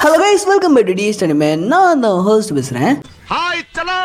Hello guys, welcome back to DS Anime. நான் தான் host பேசுறேன். Hi, chalo.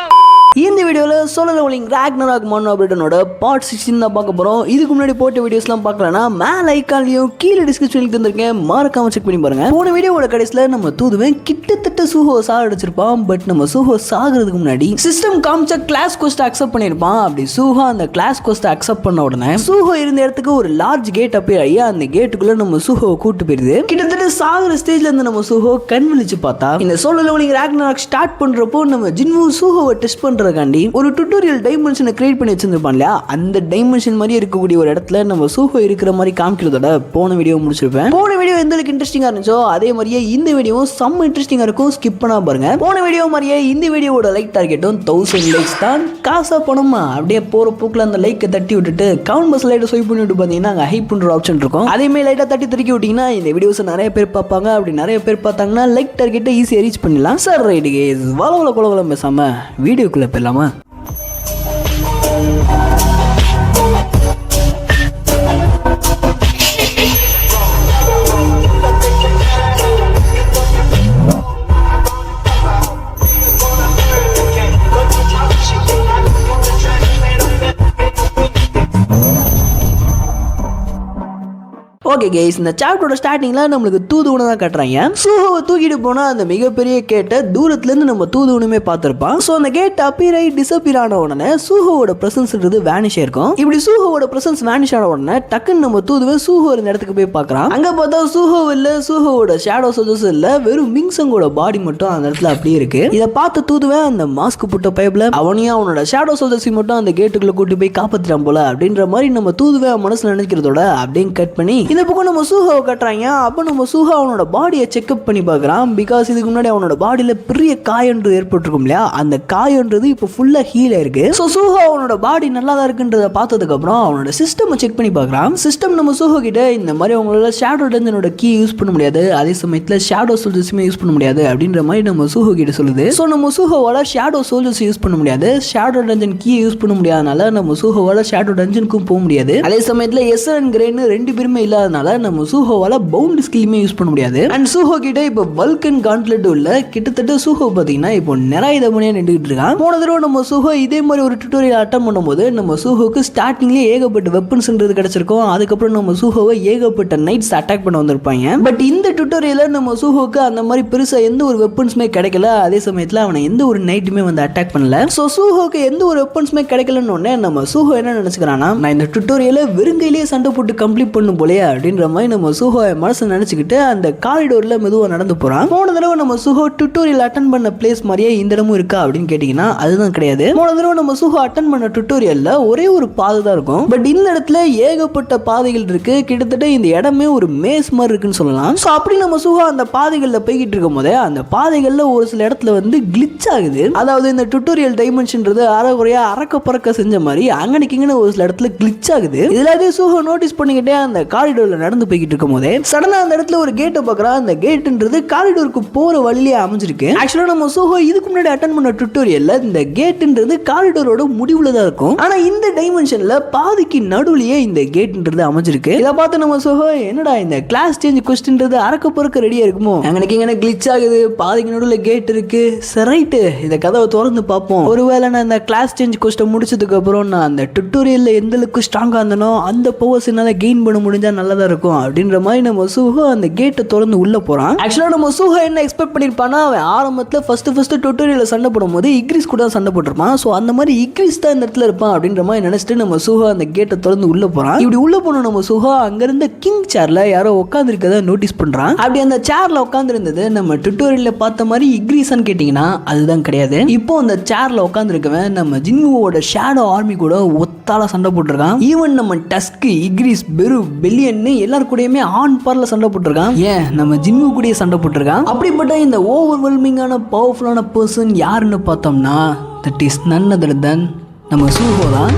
இந்த வீடியோவில் சோலோ லெவலிங் ராக்னராக் மோனோபிரிட்டனோட பார்ட் 16 தான் பார்க்க போகிறோம். இதுக்கு முன்னாடி போட்ட வீடியோஸ்லாம் பார்க்கலன்னா மேலே ஐக்கான்லையும் கீழே டிஸ்கிரிப்ஷனுக்கு தந்திருக்கேன், மறக்காம செக் பண்ணி பாருங்க. போன வீடியோவோட கடைசியில் நம்ம தூதுவன் கிட்டத்தட்ட சூஹோ சாகடிச்சிருப்பான். பட் நம்ம சூஹோ சாகிறதுக்கு முன்னாடி சிஸ்டம் காமிச்ச கிளாஸ் கோஸ்ட்டை அக்செப்ட் பண்ணியிருப்பான். அப்படி சூஹோ அந்த கிளாஸ் கோஸ்ட்டை அக்செப்ட் பண்ண உடனே சூஹோ இருந்த இடத்துக்கு ஒரு லார்ஜ் கேட் அப்பியர் ஆகி அந்த கேட்டுக்குள்ள நம்ம சூஹோ கூட்டு போயிருது. கிட்டத்தட்ட சாகிற ஸ்டேஜ்ல இருந்து நம்ம சூஹோ கண் விழிச்சு பார்த்தா இந்த சோலோ லெவலிங் ராக்னராக் ஸ்டார்ட் பண்றப்போ நம்ம ஜின்வூ சூஹோவை டெஸ்ட் பண்றதுக்காண்டி ஒரு டுட்டோரியல் டைமென்ஷனை கிரியேட் பண்ணி வச்சிருப்பான் இல்லையா, அந்த டைமென்ஷன் மாதிரி இருக்கக்கூடிய ஒரு இடத்துல நம்ம சூஹோ இருக்கிற மாதிரி காமிக்கிறதோட போன வீடியோ முடிச்சிருப்பேன். போன வீடியோ எந்த அளவுக்கு இன்ட்ரெஸ்டிங்கா இருந்துச்சோ அதே மாதிரியே இந்த வீடியோவும் செம்ம இன்ட்ரெஸ்டிங்கா இருக்கும், ஸ்கிப் பண்ணாம பாருங்க. போன வீடியோ மாதிரியே இந்த வீடியோவோட லைக் டார்கெட்டும் 1000 லைக்ஸ் தான். காசா பணமா அப்படியே போற போக்குல அந்த லைக்கை தட்டி விட்டுட்டு கவுண்ட் பஸ் லைட்டை ஸ்வைப் பண்ணி விட்டு பாத்தீங்கன்னா அங்க ஹைப் பண்ற ஆப்ஷன் இருக்கும். அதே மாதிரி லைட்டா தட்டி தட்டி விட்டீங்கன்னா இந்த வீடியோஸ் நிறைய பேர் பார்ப்பாங்க. அப்படி நிறைய பேர் பார்த்தாங்கன்னா லைக் டார்கெட்டை ஈஸியா ரீச் பண்ணலாம். சார் ரைட் கேஸ், வளவள குளவளம் பேசாம வீடியோக்குள்ள போயிடலாமா? ஓகே கைஸ், இந்த சாப்டரோட ஸ்டார்டிங்ல நம்மளுக்கு தூதுவனை தான் கட்டுறாங்க. சூஹோவை தூக்கிட்டு போனா அந்த மிகப்பெரிய கேட்டை தூரத்துல இருந்து நம்ம தூதுவனுமே பார்த்திருப்பான். ஸோ அந்த கேட் அப்பியர் ஆகி டிசப்பியர் ஆன உடனே சூஹோவோட பிரசன்ஸ்ன்றது வேனிஷ் ஆயிருக்கும். இப்படி சூஹோவோட பிரசன்ஸ் வேனிஷ் ஆன உடனே டக்குன்னு நம்ம தூதுவன் சூஹோ இருந்த இடத்துக்கு போய் பார்க்கறான். அங்க பார்த்தா சூஹோ இல்ல, சூஹோவோட ஷேடோ சோல்ஜர்ஸ் இல்ல, வெறும் மிங்சங்கோட பாடி மட்டும் அந்த இடத்துல அப்படியே இருக்கு. இதை பார்த்து தூதுவன் அந்த மாஸ்க் புட்ட பைப்ல அவனையும் அவனோட ஷேடோ சோல்ஜர்ஸையும் மட்டும் அந்த கேட்டுக்குள்ள கூட்டி போய் காப்பாத்திட்டான் போல அப்படின்ற மாதிரி நம்ம தூதுவன் மனசுல நினைக்கிறதோட அப்படியே கட் பண்ணி இந்த பக்கம் நம்ம சூஹோவை கட்டுறாங்க. அப்போ நம்ம சூஹோ அவனோட பாடியை செக்அப் பண்ணி பார்க்குறான். பிகாஸ் இதுக்கு முன்னாடி அவனோட பாடியில் பெரிய காயன்றது ஏற்பட்டிருக்கும் இல்லையா, அந்த காயன்றது இப்போ ஃபுல்லாக ஹீல் ஆயிருக்கு. ஸோ சூஹோ அவனோட பாடி நல்லா தான் இருக்குன்றதை பார்த்ததுக்கப்புறம் அவனோட சிஸ்டம் செக் பண்ணி பார்க்குறான். சிஸ்டம் நம்ம சூஹோ கிட்ட இந்த மாதிரி அவங்களால ஷேடோ டஞ்சனோட கீ யூஸ் பண்ண முடியாது, அதே சமயத்தில் ஷேடோ சோல்ஜர்ஸுமே யூஸ் பண்ண முடியாது அப்படின்ற மாதிரி நம்ம சூஹோ கிட்ட சொல்லுது. ஸோ நம்ம சூஹோவால் ஷேடோ சோல்ஜர்ஸ் யூஸ் பண்ண முடியாது, ஷேடோ டஞ்சன் கீ யூஸ் பண்ண முடியாதனால நம்ம சூஹோவால் ஷேடோ டஞ்சனுக்கும் போக முடியாது. அதே சமயத்தில் எஸ்ஆர் அண்ட் கிரேன்னு ரெண்டு பேருமே இல்லாதனால நம்ம சூஹோவால பவுண்ட் ஸ்கில்லுமே யூஸ் பண்ண முடியாது. அண்ட் சூஹோ கிட்ட இப்போ வல்கன் காண்ட்லெட் உள்ள கிட்டத்தட்ட சூஹோ பார்த்தீங்கன்னா இப்போ நிராயுதமணியா நின்றுட்டு இருக்கான். போன தடவை நம்ம சூஹோ இதே மாதிரி ஒரு டுட்டோரியல் அட்டம் பண்ணும்போது நம்ம சூஹோக்கு ஸ்டார்டிங்லேயே ஏகப்பட்ட வெப்பன்ஸ்ன்றது கிடைச்சிருக்கும். அதுக்கப்புறம் நம்ம சூஹோவை ஏகப்பட்ட நைட்ஸ் அட்டாக் பண்ண வந்திருப்பாங்க. பட் இந்த டுட்டோரியல நம்ம சூஹோக்கு அந்த மாதிரி பெருசா எந்த ஒரு வெப்பன்ஸுமே கிடைக்கல. அதே சமயத்தில் அவனை எந்த ஒரு நைட்டுமே வந்து அட்டாக் பண்ணல. ஸோ சூஹோக்கு எந்த ஒரு வெப்பன்ஸுமே கிடைக்கலன்னு உடனே நம்ம சூஹோ என்ன நினைச்சுக்கிறான்னா, நான் இந்த டுட்டோரியலை வெறுங்கையிலேயே சண்டை போட்டு கம்ப்ளீட் பண்ணும் போலே அப்படின்ற மாதிரி நம்ம சூஹோ மனசு நினைச்சுக்கிட்டு அந்த காரிடோர்ல மெதுவா நடந்து போறான். போன தடவை நம்ம சூஹோ டுட்டோரியல் அட்டன் பண்ண பிளேஸ் மாதிரியே இந்த இடமும் இருக்கா அப்படின்னு கேட்டீங்கன்னா அதுதான் கிடையாது. போன தடவை நம்ம சூஹோ அட்டன் பண்ண டுட்டோரியல்ல ஒரே ஒரு பாதை தான் இருக்கும். பட் இந்த இடத்துல ஏகப்பட்ட பாதைகள் இருக்கு. கிட்டத்தட்ட இந்த இடமே ஒரு மேஸ் மாதிரி இருக்குன்னு சொல்லலாம். ஸோ அப்படி நம்ம சூஹோ அந்த பாதைகள்ல போய்கிட்டு இருக்கும் போதே அந்த பாதைகள்ல ஒரு சில இடத்துல வந்து கிளிச் ஆகுது. அதாவது இந்த டுட்டோரியல் டைமென்ஷன்றது அரைகுறையா அறக்க பறக்க செஞ்ச மாதிரி அங்கனிக்கிங்கன்னு ஒரு சில இடத்துல கிளிச் ஆகுது. இதுல சூஹோ நோட்டீஸ் பண்ணிக்கிட்டே அந்த காரிடோர்ல நடந்து போய்கிட்டு இருக்கும் போதே சடனா அந்த இடத்துல ஒரு கேட்டை பார்க்கறா. அந்த கேட்ன்றது காரிடோருக்கு போற வழியிலே அமைஞ்சிருக்கு. ஆக்சுவலா நம்ம சூஹோ இதுக்கு முன்னாடி அட்டன் பண்ண டுட்டோரியல்ல இந்த கேட்ன்றது காரிடோரோட முடிவுல தான் இருக்கும். ஆனா இந்த டைமென்ஷன்ல பாதிக்கு நடுவுலயே இந்த கேட்ன்றது அமைஞ்சிருக்கு. இதை பார்த்து நம்ம சூஹோ என்னடா இந்த கிளாஸ் சேஞ்ச் கொஸ்டின்றது அறக்க பொறுக்க ரெடியா இருக்குமோ, எனக்கு இங்க கிளிச் ஆகுது, பாதிக்கு நடுவுல கேட் இருக்கு, சரைட்டு இதை கதவை திறந்து பார்ப்போம், ஒருவேளை நான் இந்த கிளாஸ் சேஞ்ச் கொஸ்டின் முடிச்சதுக்கு அப்புறம் நான் அந்த டுட்டோரியல்ல எந்த அளவுக்கு ஸ்ட்ராங்கா இருந்தனோ அந்த பவர்ஸ் என்னால கெயின் பண்ண முடிஞ்சா நல்லதா இருக்கும் அப்படின்ற மாதிரி நம்ம சூஹோ அந்த கேட்டை திறந்து உள்ள போறான். ஆக்சுவலா நம்ம சூஹோ என்ன எக்ஸ்பெக்ட் பண்ணிருப்பானா, அவன் ஆரம்பத்துல ஃபர்ஸ்ட் டுட்டோரியல்ல சண்டை போடும்போது இக்ரிஸ் கூட சண்டை போட்டிருப்பான். ஸோ அந்த மாதிரி இக்ரிஸ் தான் இந்த இடத்துல இருப்பான் அப்படின்ற மாதிரி நினைச்சிட்டு நம்ம சூஹோ அந்த கேட்டை திறந்து உள்ள போறான். இப்படி உள்ள போன நம்ம சூஹோ அங்க இருந்த கிங் சேர்ல யாரோ உட்கார்ந்து இருக்கதை நோட்டீஸ் பண்றான். அப்படி அந்த சேர்ல உட்கார்ந்து இருந்தது நம்ம டுட்டோரியல்ல பார்த்த மாதிரி இக்ரிஸ்ன்னு கேட்டீங்கன்னா அதுதான் கிடையாது. இப்போ அந்த சேர்ல உட்கார்ந்து இருக்கவன் நம்ம ஜின்வூவோட ஷேடோ ஆர்மி கூட ஒத்தால சண்டை போட்டிருக்கான். ஈவன் நம்ம டஸ்க், இக்ரிஸ், பெரு, பெல்லியன்னு எல்லாரும் கூடயுமே ஆன் பார்ல சண்டை போட்டிருக்கான். ஏன் நம்ம ஜின்வூ கூட சண்டை போட்டிருக்கான். அப்படிப்பட்ட இந்த ஓவர்வெல்மிங்கான பவர்ஃபுல்லான பர்சன் யாருன்னு பார்த்தோம்னா தட் இஸ் நன் அதர் தென் நம்ம சூஹோ தான்.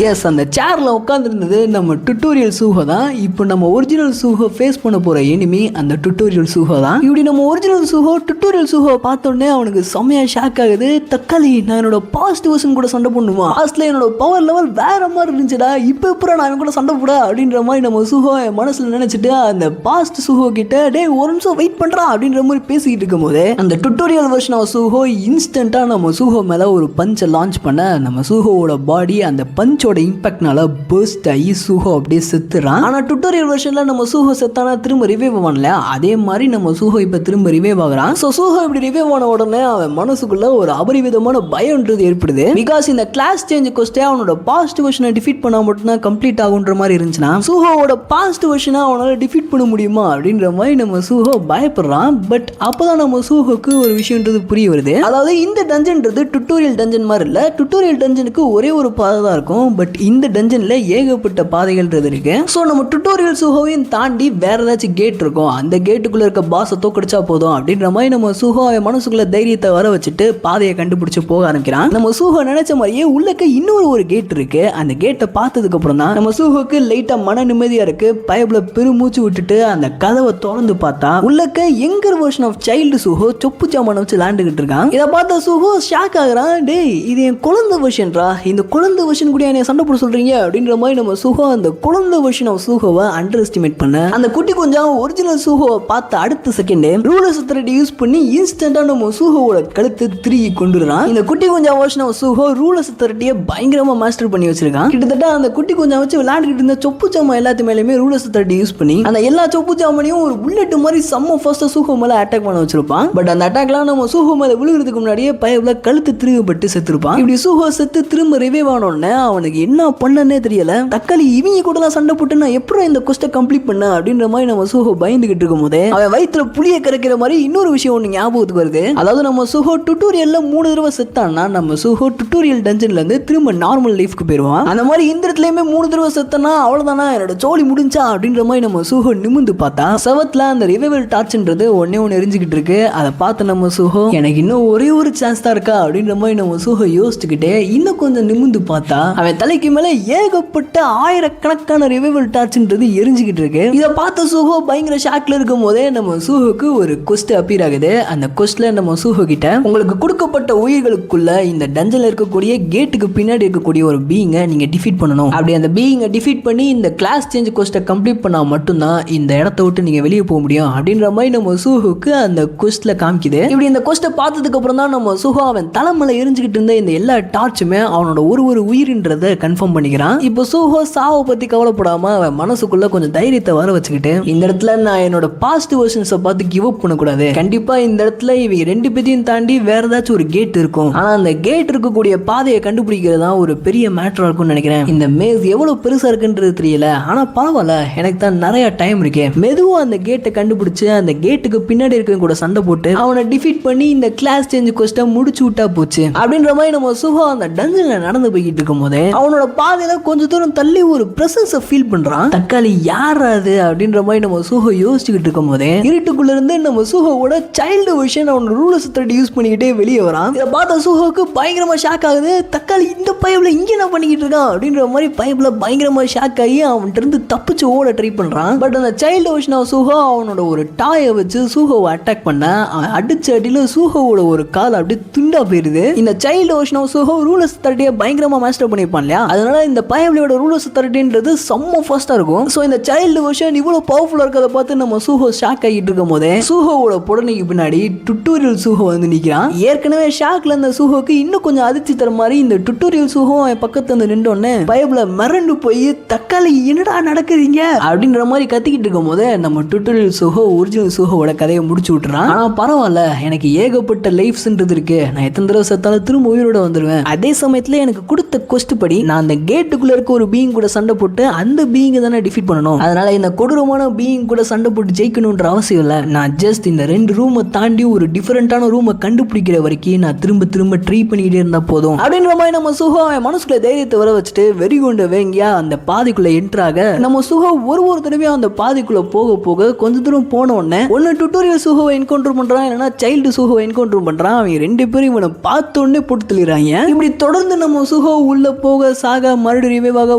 எஸ், அந்த சேர்ல உட்காந்துருந்தது நம்ம டுட்டோரியல் சூஹோ தான். இப்போ நம்ம ஒரிஜினல் சூஹோ ஃபேஸ் பண்ண போற எனிமி அந்த டுட்டோரியல் சூஹோ தான். இப்படி நம்ம ஒரிஜினல் சூஹோ டுட்டோரியல் சூஹோ பார்த்தோன்னே அவனுக்கு செம்மையா ஷாக் ஆகுது. தக்காளி, நான் என்னோட பாஸ்ட் வெர்ஷன் கூட சண்டை பண்ணுமா? பாஸ்ட்ல என்னோட பவர் லெவல் வேற மாதிரி இருந்துச்சுடா, இப்போ எப்பறம் நான் கூட சண்டை போட அப்படின்ற மாதிரி நம்ம சூஹோ மனசுல நினைச்சிட்டு அந்த பாஸ்ட் சூஹோ கிட்ட டேய் ஒரு நிமிஷம் வெயிட் பண்றா அப்படின்ற மாதிரி பேசிக்கிட்டு இருக்கும் போது அந்த டுட்டோரியல் வெர்ஷன் ஆஃப் சூஹோ இன்ஸ்டன்டா நம்ம சூஹோ மேல ஒரு பஞ்சை லான்ச் பண்ண நம்ம சூஹோவோட பாடி அந்த பஞ்சோட இம்பாக்ட்னால பர்ஸ்ட் ஆகி சூஹோ அப்படியே செத்துறான். ஆனா டுட்டோரியல் வெர்ஷன்ல நம்ம சூஹோ செத்தானா திரும்ப ரிவைவ் ஆகல, அதே மாதிரி நம்ம சூஹோ இப்ப திரும்ப ரிவைவ் ஆகுறான். சோ சூஹோ இப்படி ரிவைவ் ஆன உடனே அவன் மனசுக்குள்ள ஒரு அபரிவிதமான பயம்ன்றது ஏற்படுது. பிகாஸ் இந்த கிளாஸ் சேஞ்ச் கொஸ்டே அவனோட பாஸ்ட் வெர்ஷனை டிஃபீட் பண்ணா மட்டும்தான் கம்ப்ளீட் ஆகுன்ற மாதிரி இருந்துச்சுன்னா சூஹோவோட பாஸ்ட் வெர்ஷனை அவனால டிஃபீட் பண்ண முடியுமா அப்படின்ற மாதிரி நம்ம சூஹோ பயப்படுறான். பட் அப்பதான் நம்ம சூஹோக்கு ஒரு விஷயம்ன்றது புரிய வருது. அதாவது இந்த டஞ்சன்றது டுட்டோரியல் டஞ்சன் மாதிரி இல்ல. டுட்டோரியல் டஞ்சனுக்கு ஒரே ஒரு பாதை தான் இருக்கும், பட் இந்த டஞ்சன்ல ஏகப்பட்ட பாதைகள்ன்றது இருக்கு. சோ நம்ம டுட்டோரியல் சூஹோவையும் தாண்டி வேற ஏதாச்சும் கேட் இருக்கும், அந்த கேட்டுக்குள்ள இருக்க பாஸை தோக்கடிச்சா போதும் அப்படின்ற மாதிரி நம்ம சூஹோ மனசுக்குள்ள தைரியத்தை வர வச்சுட்டு பாதையை கண்டுபிடிச்சு போக ஆரம்பிக்கிறான். நம்ம சூஹோ நினைச்ச மாதிரியே உள்ளக்க இன்னொரு ஒரு கேட் இருக்கு. அந்த கேட்டை பார்த்ததுக்கு அப்புறம் தான் நம்ம சூஹோக்கு லைட்டா மன நிம்மதியா இருக்கு. பயபுல பெருமூச்சு விட்டுட்டு அந்த கதவை திறந்து பார்த்தா உள்ளக்க எங்கர் வெர்ஷன் ஆஃப் சைல்டு சூஹோ சொப்பு சாமான வச்சு விளையாண்டுகிட்டு இருக்கான். இதை பார்த்த சூஹோ ஷாக் ஆகுறான். டேய், இது என் குழந்தை வெர்ஷன்ரா, இந்த குழந்தை வெர்ஷன் கூட என்ன சண்டை போட சொல்றீங்க அப்படின்ற மாதிரி நம்ம சூஹோ அந்த குழந்தை வெர்ஷன் ஆஃப் சூஹோவை அண்டர் எஸ்டிமேட் பண்ண அந்த குட்டி கொஞ்சம் ஒரிஜினல் சூஹோவை பார்த்த அடுத்த செகண்ட் ரூலர்ஸ் த்ரெட் யூஸ் பண்ணி இன்ஸ்டன்டா நம்ம சூஹோவோட கழுத்து திருகி கொண்டுறான். இந்த குட்டி கொஞ்சம் வெர்ஷன் ஆஃப் சூஹோ ரூலர்ஸ் த்ரெட்டியை பயங்கரமா மாஸ்டர் பண்ணி வச்சிருக்கான். கிட்டத்தட்ட அந்த குட்டி கொஞ்சம் வச்சு விளையாண்டுட்டு இருந்த சொப்பு சாமா எல்லாத்து மேலேயுமே ரூலர்ஸ் த்ரெட் யூஸ் பண்ணி அந்த எல்லா சொப்பு சாமானையும் ஒரு புல்லட் மாதிரி செம்ம ஃபாஸ்டா சூஹோ மேல அட்டாக் பண்ண வச்சிருப்பான். பட் அந்த அட்டாக்லாம் நம்ம சூஹோ மேல விழுகிறதுக்கு முன்னாடியே பயவுல கழுத்து திருகப்பட்டு செத்துருப்பான். இப்படி சூஹோ செத்து திரும்ப ரிவைவ் ஆனோடனே அவனுக்கு என்ன பண்ணனே தெரியல. தக்காளி, இவங்க கூட எல்லாம் சண்டை போட்டு நான் எப்படி இந்த கொஸ்ட கம்ப்ளீட் பண்ண அப்படின்ற மாதிரி நம்ம சூஹோ பயந்துகிட்டு இருக்கும் போதே அவன் வயிற்றுல புளிய கரைக்கிற மாதிரி இன்னொரு விஷயம் ஒன்று ஞாபகத்துக்கு வருது. அதாவது நம்ம சூஹோ டுட்டோரியல்ல 3 தடவை செத்தான்னா நம்ம சூஹோ டுட்டோரியல் டஞ்சன்ல இருந்து திரும்ப நார்மல் லைஃப்க்கு போயிடுவான். அந்த மாதிரி இந்த இடத்துலயுமே 3 தடவை செத்தனா அவ்வளவுதானா என்னோட சோழி முடிஞ்சா அப்படின்ற மாதிரி நம்ம சூஹோ நிமிந்து பார்த்தா செவத்துல அந்த ரிவைவல் டார்ச்ன்றது ஒன்னே ஒன்று எரிஞ்சுக்கிட்டு இருக்கு. அதை பார்த்து நம்ம சூஹோ எனக்கு இன்னும் ஒரே ஒரு சான்ஸ் தான் இருக்கா அப்படின்ற மாதிரி நம்ம சூஹோ யோசிச்சுக்கிட்டே இன்னும் கொஞ்சம் நிமிந்து பார்த்தா அவன் தலைக்கு மேல ஏகப்பட்ட ஆயிரக்கணக்கான ரிவைவல் டார்ச்ன்றது எரிஞ்சுக்கிட்டு இருக்கு. இதை பார்த்த சூஹோ பயங்கர ஷாக்ல இருக்கும் போதே நம்ம சூஹோக்கு ஒரு கொஸ்ட் அப்பீர் ஆகுது. அந்த கொஸ்ட்ல நம்ம சூஹோ கிட்ட உங்களுக்கு கொடுக்கப்பட்ட உயிர்களுக்குள்ள இந்த டஞ்சன்ல இருக்கக்கூடிய கேட்டுக்கு பின்னாடி இருக்கக்கூடிய ஒரு பீயிங்கை நீங்க டிஃபீட் பண்ணணும். அப்படி அந்த பீயிங்கை டிஃபீட் பண்ணி இந்த கிளாஸ் சேஞ்ச் கொஸ்ட்டை கம்ப்ளீட் பண்ணா மட்டும்தான் இந்த இடத்த விட்டு நீங்க வெளியே போக முடியும் அப்படின்ற மாதிரி நம்ம சூஹோக்கு அந்த கொஸ்ட்ல காமிக்குது. இப்படி இந்த கொஸ்ட்டை பார்த்ததுக்கு அப்புறம் தான் நம்ம சூஹோ அவன் தலைமையில எரிஞ்சுக்கிட்டு இருந்த இந்த எல்லா டார்ச்சுமே அவனோட ஒரு உயிரின்றதை கன்ஃபார்ம் பண்ணிக்கிறான். இப்போ சூஹோ சாவை பத்தி கவலைப்படாம அவன் மனசுக்குள்ள கொஞ்சம் தைரியத்தை வர வச்சுக்கிட்டு இந்த இடத்துல நான் என்னோட பாஸ்ட் வெர்ஷன்ஸை பார்த்து கிவ் அப் பண்ணக்கூடாது. கண்டிப்பா இந்த இடத்துல இவங்க 2 பேத்தையும் தாண்டி வேற ஏதாச்சும் ஒரு கேட் இருக்கும். ஆனா அந்த கேட் இருக்கக்கூடிய பாதையை கண்டுபிடிக்கிறதா ஒரு பெரிய மேட்டரா இருக்கும்னு நினைக்கிறேன். இந்த மேஸ் எவ்வளவு பெருசா இருக்குன்றது தெரியல, ஆனா பரவாயில்ல, எனக்கு தான் நிறைய டைம் இருக்கு. மெதுவா அந்த கேட்டை கண்டுபிடிச்சு அந்த கேட்டுக்கு பின்னாடி இருக்க கூட சண்டை போட்டு அவனை டிஃபீட் பண்ணி இந்த கிளாஸ் சேஞ்ச் கொஸ்ட்டை முடிச்சு விட்டா போச்சு அப்படின்ற மாதிரி நம்ம சூஹோ அந்த டஞ்சன்ல நடந்து போய்கிட்டு இருக்கும் போதே அவனோட பாதையில கொஞ்சம் தூரம் தள்ளி ஒரு பிரசன்ஸை ஃபீல் பண்றான். தக்காளி, யார் அது அப்படின்ற மாதிரி நம்ம சூஹோ யோசிச்சுக்கிட்டு இருக்கும் போதே இருட்டுக்குள்ள இருந்து நம்ம சூஹோவோட சைல்டு வெர்ஷன் அவனோட ரூலர்ஸ் த்ரெட் யூஸ் பண்ணிக்கிட்டே வெளியே வரான். இதை பார்த்த சூஹோக்கு பயங்கரமா ஷாக் ஆகுது. தக்காளி, இந்த பைப்ல இங்க என்ன பண்ணிக்கிட்டு இருக்கான் அப்படின்ற மாதிரி பைப்ல பயங்கரமா ஷாக் ஆகி அவன்கிட்ட இருந்து தப்பிச்சு ஓட ட்ரை பண்றான். பட் அந்த சைல்டு வெர்ஷன் ஆஃப் சூஹோ அவனோட ஒரு டாயை வச்சு சூஹோவை அட்டாக் பண்ண அவன் அடிச்ச அடியில சூஹோவோட ஒரு கால் அப்படியே துண்டா போயிருது. இந்த சைல்டு வெர்ஷன் ஆஃப் சூஹோ ரூலர்ஸ் த்ரெட்டையே பயங்கரமா மாஸ்டர் பண்ணிருப்பான் இல்லையா, அதனால இந்த பைப்லோட ரூலர்ஸ் த்ரெட்ன்றது செம்ம ஃபாஸ்டா இருக்கும். சோ இந்த சைல்டு வெர்ஷன் இவ்வளவு பவர்ஃபுல்லா இருக்கதை பார்த்து நம்ம சூஹோ ஷாக் ஆகிட்டு இருக்கும் போதே சூஹோவோட புடனைக்கு பின்னாடி டுட்டோரியல் சூஹோ வந்து நிக்கிறான். ஏற்கனவே ஷாக்ல அந்த சூஹோக்கு இன்னும் கொஞ்சம் அதிர்ச்சி தர மாதிரி இந்த டுட்டோரியல் சூஹோ பக்கத்துல வந்து நின்றோன்னு பைப்ல மறந்து போய் தக்காளி என்னடா நடக்குறீங்க அப்படின்ற மாதிரி கத்திக்கிட்டு இருக்கும் போது நம்ம டுட்டோரியல் சூஹோ ஒரிஜினல் சூஹோவோட கதையை முடிச்சு விட்டுறான். ஆனா பரவாயில்ல, எனக்கு ஏகப்பட்ட லைஃப்ஸ்ன்றது இருக்கு, நான் எத்தனை தடவை செத்தாலும் திரும்ப உயிரோட வந்துருவேன். அதே சமயத்துல எனக்கு கொடுத்த கொஸ்ட் படி நான் அந்த கேட்டுக்குள்ள இருக்க ஒரு பீயிங் கூட சண்டை போட்டு அந்த பீயிங் தானே டிஃபீட் பண்ணணும். அதனால இந்த கொடூரமான பீயிங் கூட சண்டை போட்டு ஜெயிக்கணும்ன்ற அவசியம் இல்லை. நான் ஜஸ்ட் இந்த 2 ரூமை தாண்டி ஒரு டிஃபரெண்டான ரூமை கண்டுபிடிக்கிற வரைக்கும் நான் திரும்ப திரும்ப ட்ரை பண்ணிக்கிட்டே இருந்தா போதும் அப்படின்ற மாதிரி நம்ம சுகோ மனசுக்குள்ள தைரியத்தை வர வச்சுட்டு வெறி கொண்டு வேங்கியா அந்த பாதைக்குள்ள என்ட்ராக நம்ம சுகோ ஒரு தடவையும் அந்த பாதைக்குள்ள போக போக கொஞ்ச தூரம் போன உடனே ஒன்னு டுட்டோரியல் சுகோவை என்கவுண்டர் பண்றான், இல்லைன்னா சைல்டு சுகோவை என்கவுண்டர் பண்றான். அவங்க 2 பேரும் இவனை பார்த்த உடனே போட்டு தள்ளிடுறாங்க. இப்படி தொடர்ந்து நம்ம சுகோ உள்ள போக போக சாக மறுபடி ரிவைவாக,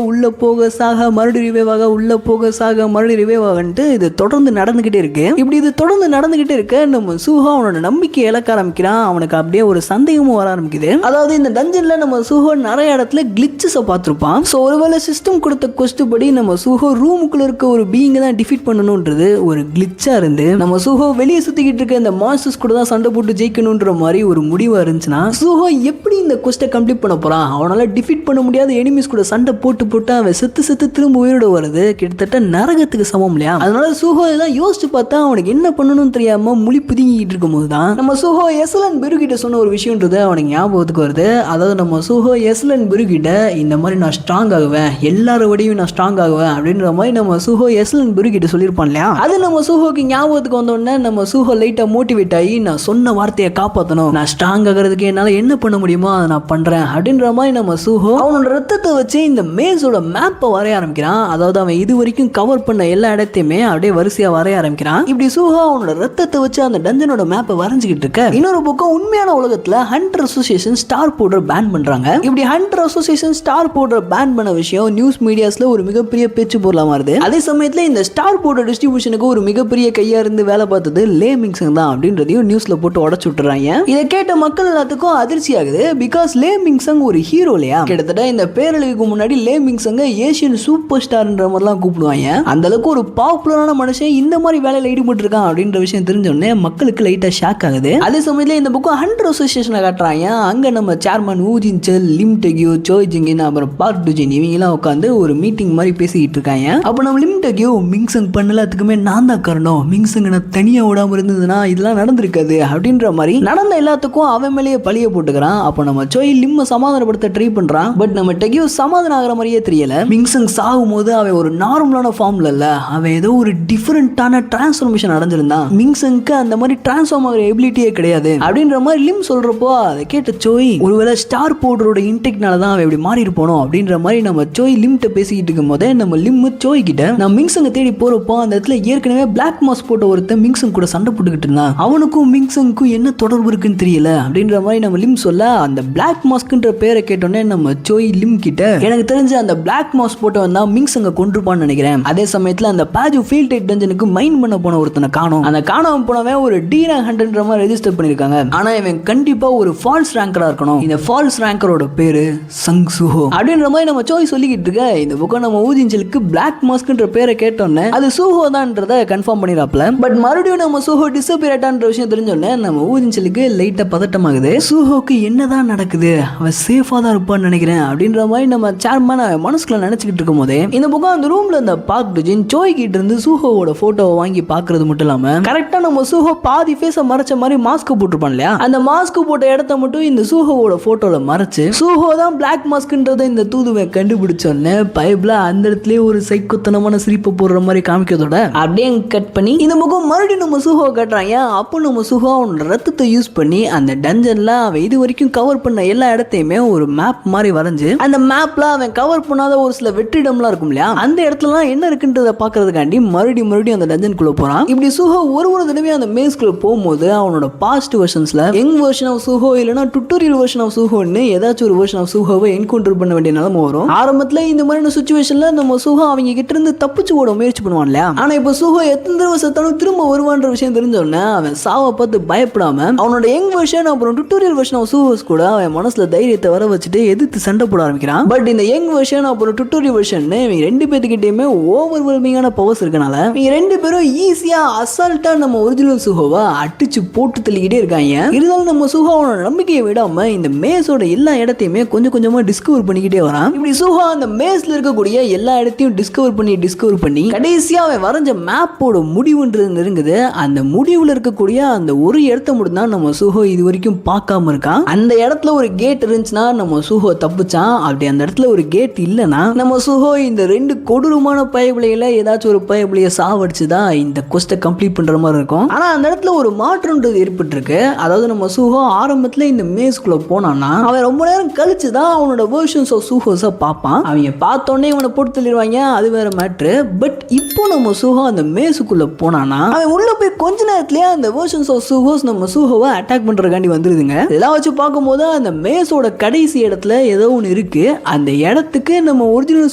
உள்ள போக சாக மறுபடி ரிவைவாக, உள்ள போக சாக மறுபடி ரிவைவாகன்ட்டு இது தொடர்ந்து நடந்துகிட்டே இருக்கு. இப்படி இது தொடர்ந்து நடந்துகிட்டே இருக்க நம்ம சூஹோ அவனோட நம்பிக்கை இழக்க ஆரம்பிக்கிறான். அவனுக்கு அப்படியே ஒரு சந்தேகமும் வர ஆரம்பிக்குது. அதாவது இந்த டஞ்சன்ல நம்ம சூஹோ நிறைய இடத்துல கிளிச்சஸை பார்த்திருப்பான். ஸோ ஒருவேளை சிஸ்டம் கொடுத்த கொஸ்ட் படி நம்ம சூஹோ ரூமுக்குள்ள இருக்க ஒரு பீயிங் தான் டிஃபீட் பண்ணணும்ன்றது ஒரு கிளிச்சா இருந்து நம்ம சூஹோ வெளியே சுத்திக்கிட்டு இருக்க இந்த மான்ஸ்டர்ஸ் கூட தான் சண்டை போட்டு ஜெயிக்கணும்ன்ற மாதிரி ஒரு முடிவா இருந்துச்சுன்னா சூஹோ எப்படி இந்த கொஸ்ட்டை கம்ப்ளீட் பண்ண போறான்? அவனால டிஃபீட் பண்ண முடியாத எனிமீஸ் கூட சண்டை போட்டு அவன் செத்து திரும்ப உயிரோட வருது கிட்டத்தட்ட நரகத்துக்கு சமம் இல்லையா? அதனால சூஹோ எல்லாம் யோசிச்சு பார்த்தா அவனுக்கு என்ன பண்ணணும்னு தெரியாம முழி புதுங்கிட்டு இருக்கும் போது தான் நம்ம சூஹோ எஸ்எல்என் பெருகிட்ட சொன்ன ஒரு விஷயம்ன்றது அவனுக்கு ஞாபகத்துக்கு வருது. அதாவது நம்ம சூஹோ எஸ்எல்என் பெருகிட்ட இந்த மாதிரி நான் ஸ்ட்ராங் ஆகுவேன், எல்லாரோடையும் நான் ஸ்ட்ராங் ஆகுவேன் அப்படின்ற மாதிரி நம்ம சூஹோ எஸ்எல்என் பெருகிட்ட சொல்லியிருப்பான் இல்லையா? அது நம்ம சூஹோக்கு ஞாபகத்துக்கு வந்தோடனே நம்ம சூஹோ லைட்டா மோட்டிவேட் ஆகி நான் சொன்ன வார்த்தையை காப்பாற்றணும், நான் ஸ்ட்ராங் ஆகிறதுக்கு என்னால் என்ன பண்ண முடியுமோ அதை நான் பண்றேன் அப்படின்ற மாதிரி நம்ம சூஹோ அவனோட ரத்தத்தை வச்சு இந்த மேஸோட மேப்பை வரைய ஆரம்பிக்கிறான். அதாவது அவன் இது வரைக்கும் கவர் பண்ண எல்லா இடத்தையுமே அப்படியே வரிசையா வரைய ஆரம்பிக்கிறான். இப்படி சூஹோ அவனோட ரத்தத்தை வச்சு அந்த டஞ்சனோட மேப்பை வரைஞ்சிக்கிட்டு இருக்க இன்னொரு பக்கம் உண்மையான உலகத்துல hunter association star powder ban பண்றாங்க. இப்படி hunter association star powder ban பண்ண விஷயம் நியூஸ் மீடியாஸ்ல ஒரு மிகப்பெரிய பேச்சு பொருளா மாறுது. அதே சமயத்துல இந்த ஸ்டார் பவுடர் டிஸ்ட்ரிபியூஷனுக்கு ஒரு மிகப்பெரிய கையா இருந்து வேலை பார்த்தது லே மிங்சங் தான் அப்படின்றதையும் நியூஸ்ல போட்டு உடச்சு விட்டுறாங்க. இதை கேட்ட மக்கள் எல்லாத்துக்கும் அதிர்ச்சி ஆகுது. பிகாஸ் லே மிங்சங் ஒரு ஹீரோ இல்லையா? கிட்டத்தட்ட இந்த பேரழிவுக்கு முன்னாடி லே மிங்சங்க ஏசியன் சூப்பர் ஸ்டார்ன்ற மாதிரிலாம் கூப்பிடுவாங்க. அந்த அளவுக்கு ஒரு பாப்புலரான மனுஷன் இந்த மாதிரி வேலையில ஈடுபட்டு இருக்கான் அப்படின்ற விஷயம் தெரிஞ்சோடனே மக்களுக்கு லைட்டா ஷாக் ஆகுது. அதே சமயத்துல இந்த பக்கம் ஹண்டர் அசோசியேஷனை காட்டுறாங்க. அங்க நம்ம சேர்மன் ஊஜின் செல், லிம் டெக்யூ, சோய் ஜிங்கின், அப்புறம் பார்க் டுஜின் இவங்க எல்லாம் உட்காந்து ஒரு மீட்டிங் மாதிரி பேசிக்கிட்டு இருக்காங்க. அப்ப நம்ம லிம் டெக்யூ மிங்சங் பண்ணலாத்துக்குமே நான் தான் காரணம், மிங்சங் நான் தனியா விடாம இருந்ததுன்னா இதெல்லாம் நடந்திருக்காது அப்படின்ற மாதிரி நடந்த எல்லாத்துக்கும் அவன் மேலேயே பழிய போட்டுக்கிறான். அப்ப நம்ம சோய் லிம்ம சமாதானப்படுத்த ட்ரை பண்றான். பட் நம்ம டெக்யூ சமாதானம் ஆகிற மாதிரியே தெரியல. மிங்சங் சாகும் போது அவன் ஒரு நார்மலான ஃபார்ம்ல இல்ல, அவன் ஏதோ ஒரு டிஃபரெண்டான டிரான்ஸ்ஃபர்மேஷன் அடைஞ்சிருந்தான். மிங்சங்க்கு அந்த மாதிரி டிரான்ஸ்ஃபார்ம் ஆகிற எபிலிட்டியே கிடையாது அப்படின்ற மாதிரி லிம் சொல்றப்போ அதை கேட்ட சோய் ஒருவேளை ஸ்டார் பவுடரோட இன்டெக்னால தான் அவன் இப்படி மாறி இருப்பானோ அப்படின்ற மாதிரி நம்ம சோய் லிம்ட்ட பேசிக்கிட்டு இருக்கும் போதே நம்ம லிம் சோய் கிட்ட நம்ம மிங்சங்க தேடி போறப்போ அந்த இடத்துல ஏற்கனவே பிளாக் மாஸ்க் போட்ட ஒருத்தன் மிங்சங் கூட சண்டை போட்டுக்கிட்டு இருந்தான். அவனுக்கும் மிங்சங்க்கும் என்ன தொடர்பு இருக்குன்னு தெரியல அப்படின்ற மாதிரி நம்ம லிம் சொல்ல அந்த பிளாக் மாஸ்க்ன்ற பேரை கேட்டோன்னே நம்ம சோய் லிம் கிட்ட எனக்கு தெரிஞ்ச அந்த பிளாக் மாஸ்க் போட்டவன் தான் மிங்சங்க கொன்றுப்பான்னு நினைக்கிறேன். அதே சமயத்துல அந்த பாஜு ஃபீல்ட் டைட் டஞ்சனுக்கு மைண்ட் பண்ண போன ஒருத்தனை காணோம். அந்த காணாம போனவன் ஒரு D-rank ஹண்டர்ன்ற மாதிரி ரெஜிஸ்டர் பண்ணிருக்காங்க. ஆனா இவன் கண்டிப்பா ஒரு ஃபால்ஸ் ரேங்கரா இருக்கணும். இந்த ஃபால்ஸ் ரேங்கரோட பேரு சங் சூஹோ அப்படின்ற மாதிரி நம்ம சோய் சொல்லிக்கிட்டு இருக்க. இந்த பக்கம் நம்ம ஊஜின்சலுக்கு பிளாக் மாஸ்க்ன்ற பேரை கேட்டோன்னே அது சூஹோ தான்ன்றத கன்ஃபார்ம் பண்ணிராப்ல. பட் மறுபடியும் நம்ம சூஹோ டிஸப்பியர் ஆயிட்டான்ற விஷயம் தெரிஞ்சோடனே நம்ம ஊஜின்சலுக்கு லைட்டா பதட்டமாகுது. சூஹோக்கு என்னதான் நடக்குது, அவன் சேஃபா தான் இருப்பான்னு நினைக்கிறேன் அப்படின்ற மாதிரி நம்ம சேர்மன் மனசுக்குள்ள நினைச்சுக்கிட்டு இருக்கும் போதே இந்த பக்கம் அந்த ரூம்ல இந்த பார்க் டுஜின் சோய் கிட்ட இருந்து சூஹோவோட போட்டோவை வாங்கி பாக்குறது மட்டும் இல்லாம கரெக்டா நம்ம சூஹோ பாதி ஃபேஸ மறைச்ச மாதிரி மாஸ்க் போட்டுருப்பான் இல்லையா, அந்த மாஸ்க் போட்ட இடத்த மட்டும் இந்த சூஹோவோட போட்டோல மறைச்சு சூஹோ தான் பிளாக் மாஸ்க்ன்றத இந்த தூதுவை கண்டுபிடிச்சோன்னே பைப்ல அந்த இடத்துல ஒரு சைக்கோத்தனமான சிரிப்பு போடுற மாதிரி காமிக்கிறதோட அப்படியே கட் பண்ணி இந்த பக்கம் மறுபடியும் நம்ம சூஹோ கட்டுறாங்க. அப்போ நம்ம சூஹோ அவனோட ரத்தத்தை யூஸ் பண்ணி அந்த டஞ்சன்ல அவன் இது வரைக்கும் கவர் பண்ண எல்லா இடத்தையுமே ஒரு மேப் மாதிரி வரைஞ்சு அந்த மேப்ல அவன் கவர் பண்ணாத ஒரு சில வெற்றிடம்லாம் இருக்கும் இல்லையா, அந்த இடத்துலலாம் என்ன இருக்குன்றத பாக்குறதுக்காண்டி மறுபடியும் அந்த டஞ்சனுக்குள்ள போறான். இப்படி சூஹோ ஒரு தடவையும் அந்த மேஸ்குள்ள போகும்போது அவனோட பாஸ்ட் வெர்ஷன்ஸ்ல யங் வெர்ஷன் ஆஃப் சூஹோ இல்லைன்னா டுட்டோரியல் வெர்ஷன் ஆஃப் சூஹோன்னு ஏதாச்சும் ஒரு வெர்ஷன் ஆஃப் சூஹோவை என்கவுண்டர் பண்ண வேண்டிய நிலைமை வரும். ஆரம்பத்துல இந்த மாதிரியான சுச்சுவேஷன்ல நம்ம சூஹோ அவங்க கிட்ட இருந்து தப்பிச்சு ஓட முயற்சி பண்ணுவான் இல்லையா, ஆனா இப்போ சூஹோ எத்தனை தடவை செத்தாலும் திரும்ப வருவான்ற விஷயம் தெரிஞ்சோடனே அவன் சாவை பார்த்து பயப்படாம அவனோட யங் வெர்ஷன் அப்புறம் டுட்டோரியல் வெர்ஷன் ஆஃப் சூஹோஸ் கூட அவன் மனசுல தைரியத்தை வர வச்சுட்டு எதிர்த்து சண்டை போட ஆரம்பிக்கிறான். பட் இந்த யங் வெர்ஷன் அப்புறம் டுட்டோரியல் வெர்ஷன் இவங்க ரெண்டு பேத்துக்கிட்டயுமே ஓவர்வெல்மிங்கான பவர்ஸ் இருக்கனால இவங்க ரெண்டு பேரும் ஈஸியா அசால்ட்டா நம்ம ஒரிஜினல் சூஹோவை அடிச்சு போட்டு தள்ளிக்கிட்டே இருக்காங்க. இருந்தாலும் நம்ம சூஹோவோட நம்பிக்கையை விடாம இந்த மேஸோட எல்லா இடத்தையுமே கொஞ்சம் கொஞ்சமா டிஸ்கவர் பண்ணிக்கிட்டே வரான். இப்படி சூஹோ அந்த மேஸ்ல இருக்கக்கூடிய எல்லா இடத்தையும் டிஸ்கவர் பண்ணி கடைசியா அவன் வரைஞ்ச மேப்போட முடிவுன்றது நெருங்குது. அந்த முடிவுல இருக்கக்கூடிய அந்த ஒரு இடத்த மட்டும் தான் நம்ம சூஹோ இது வரைக்கும் பார்க்காம இருக்கான். அந்த இடத்துல ஒரு கேட் இருந்துச்சுன்னா நம்ம சூஹோ தப்பிச்சான். அப்படி அந்த இடத்துல ஒரு கேட் இல்லைன்னா நம்ம சூஹோ இந்த ரெண்டு கொடூரமான பயபிளையில ஏதாச்சும் ஒரு பயபிளைய சாவடிச்சுதான் இந்த கொஸ்ட்டை கம்ப்ளீட் பண்ற மாதிரி இருக்கும். ஆனா அந்த இடத்துல ஒரு மாற்றம்ன்றது ஏற்பட்டு இருக்கு. அதாவது நம்ம சூஹோ ஆரம்பத்துல இந்த மேஸ்குள்ள போனான்னா அவன் ரொம்ப நேரம் கழிச்சு தான் அவனோட வெர்ஷன்ஸ் ஆஃப் சூஹோஸை பார்ப்பான். அவங்க பார்த்தோன்னே இவனை போட்டு தள்ளிடுவாங்க, அது வேற மேட்ரு. பட் இப்போ நம்ம சூஹோ அந்த மேஸுக்குள்ள போனானா அவன் உள்ள போய் கொஞ்ச நேரத்திலேயே அந்த வெர்ஷன்ஸ் ஆஃப் சூஹோஸ் நம்ம சூஹோவை அட்டாக் பண்றதுக்காண்டி வந்துருதுங்க. இதெல்லாம் வச்சு பார்க்கும்போது அந்த மேஸோட கடைசி இடத்துல ஏதோ ஒன்று இருக்கு. அந்த இடத்துக்கு நம்ம ஒரிஜினல்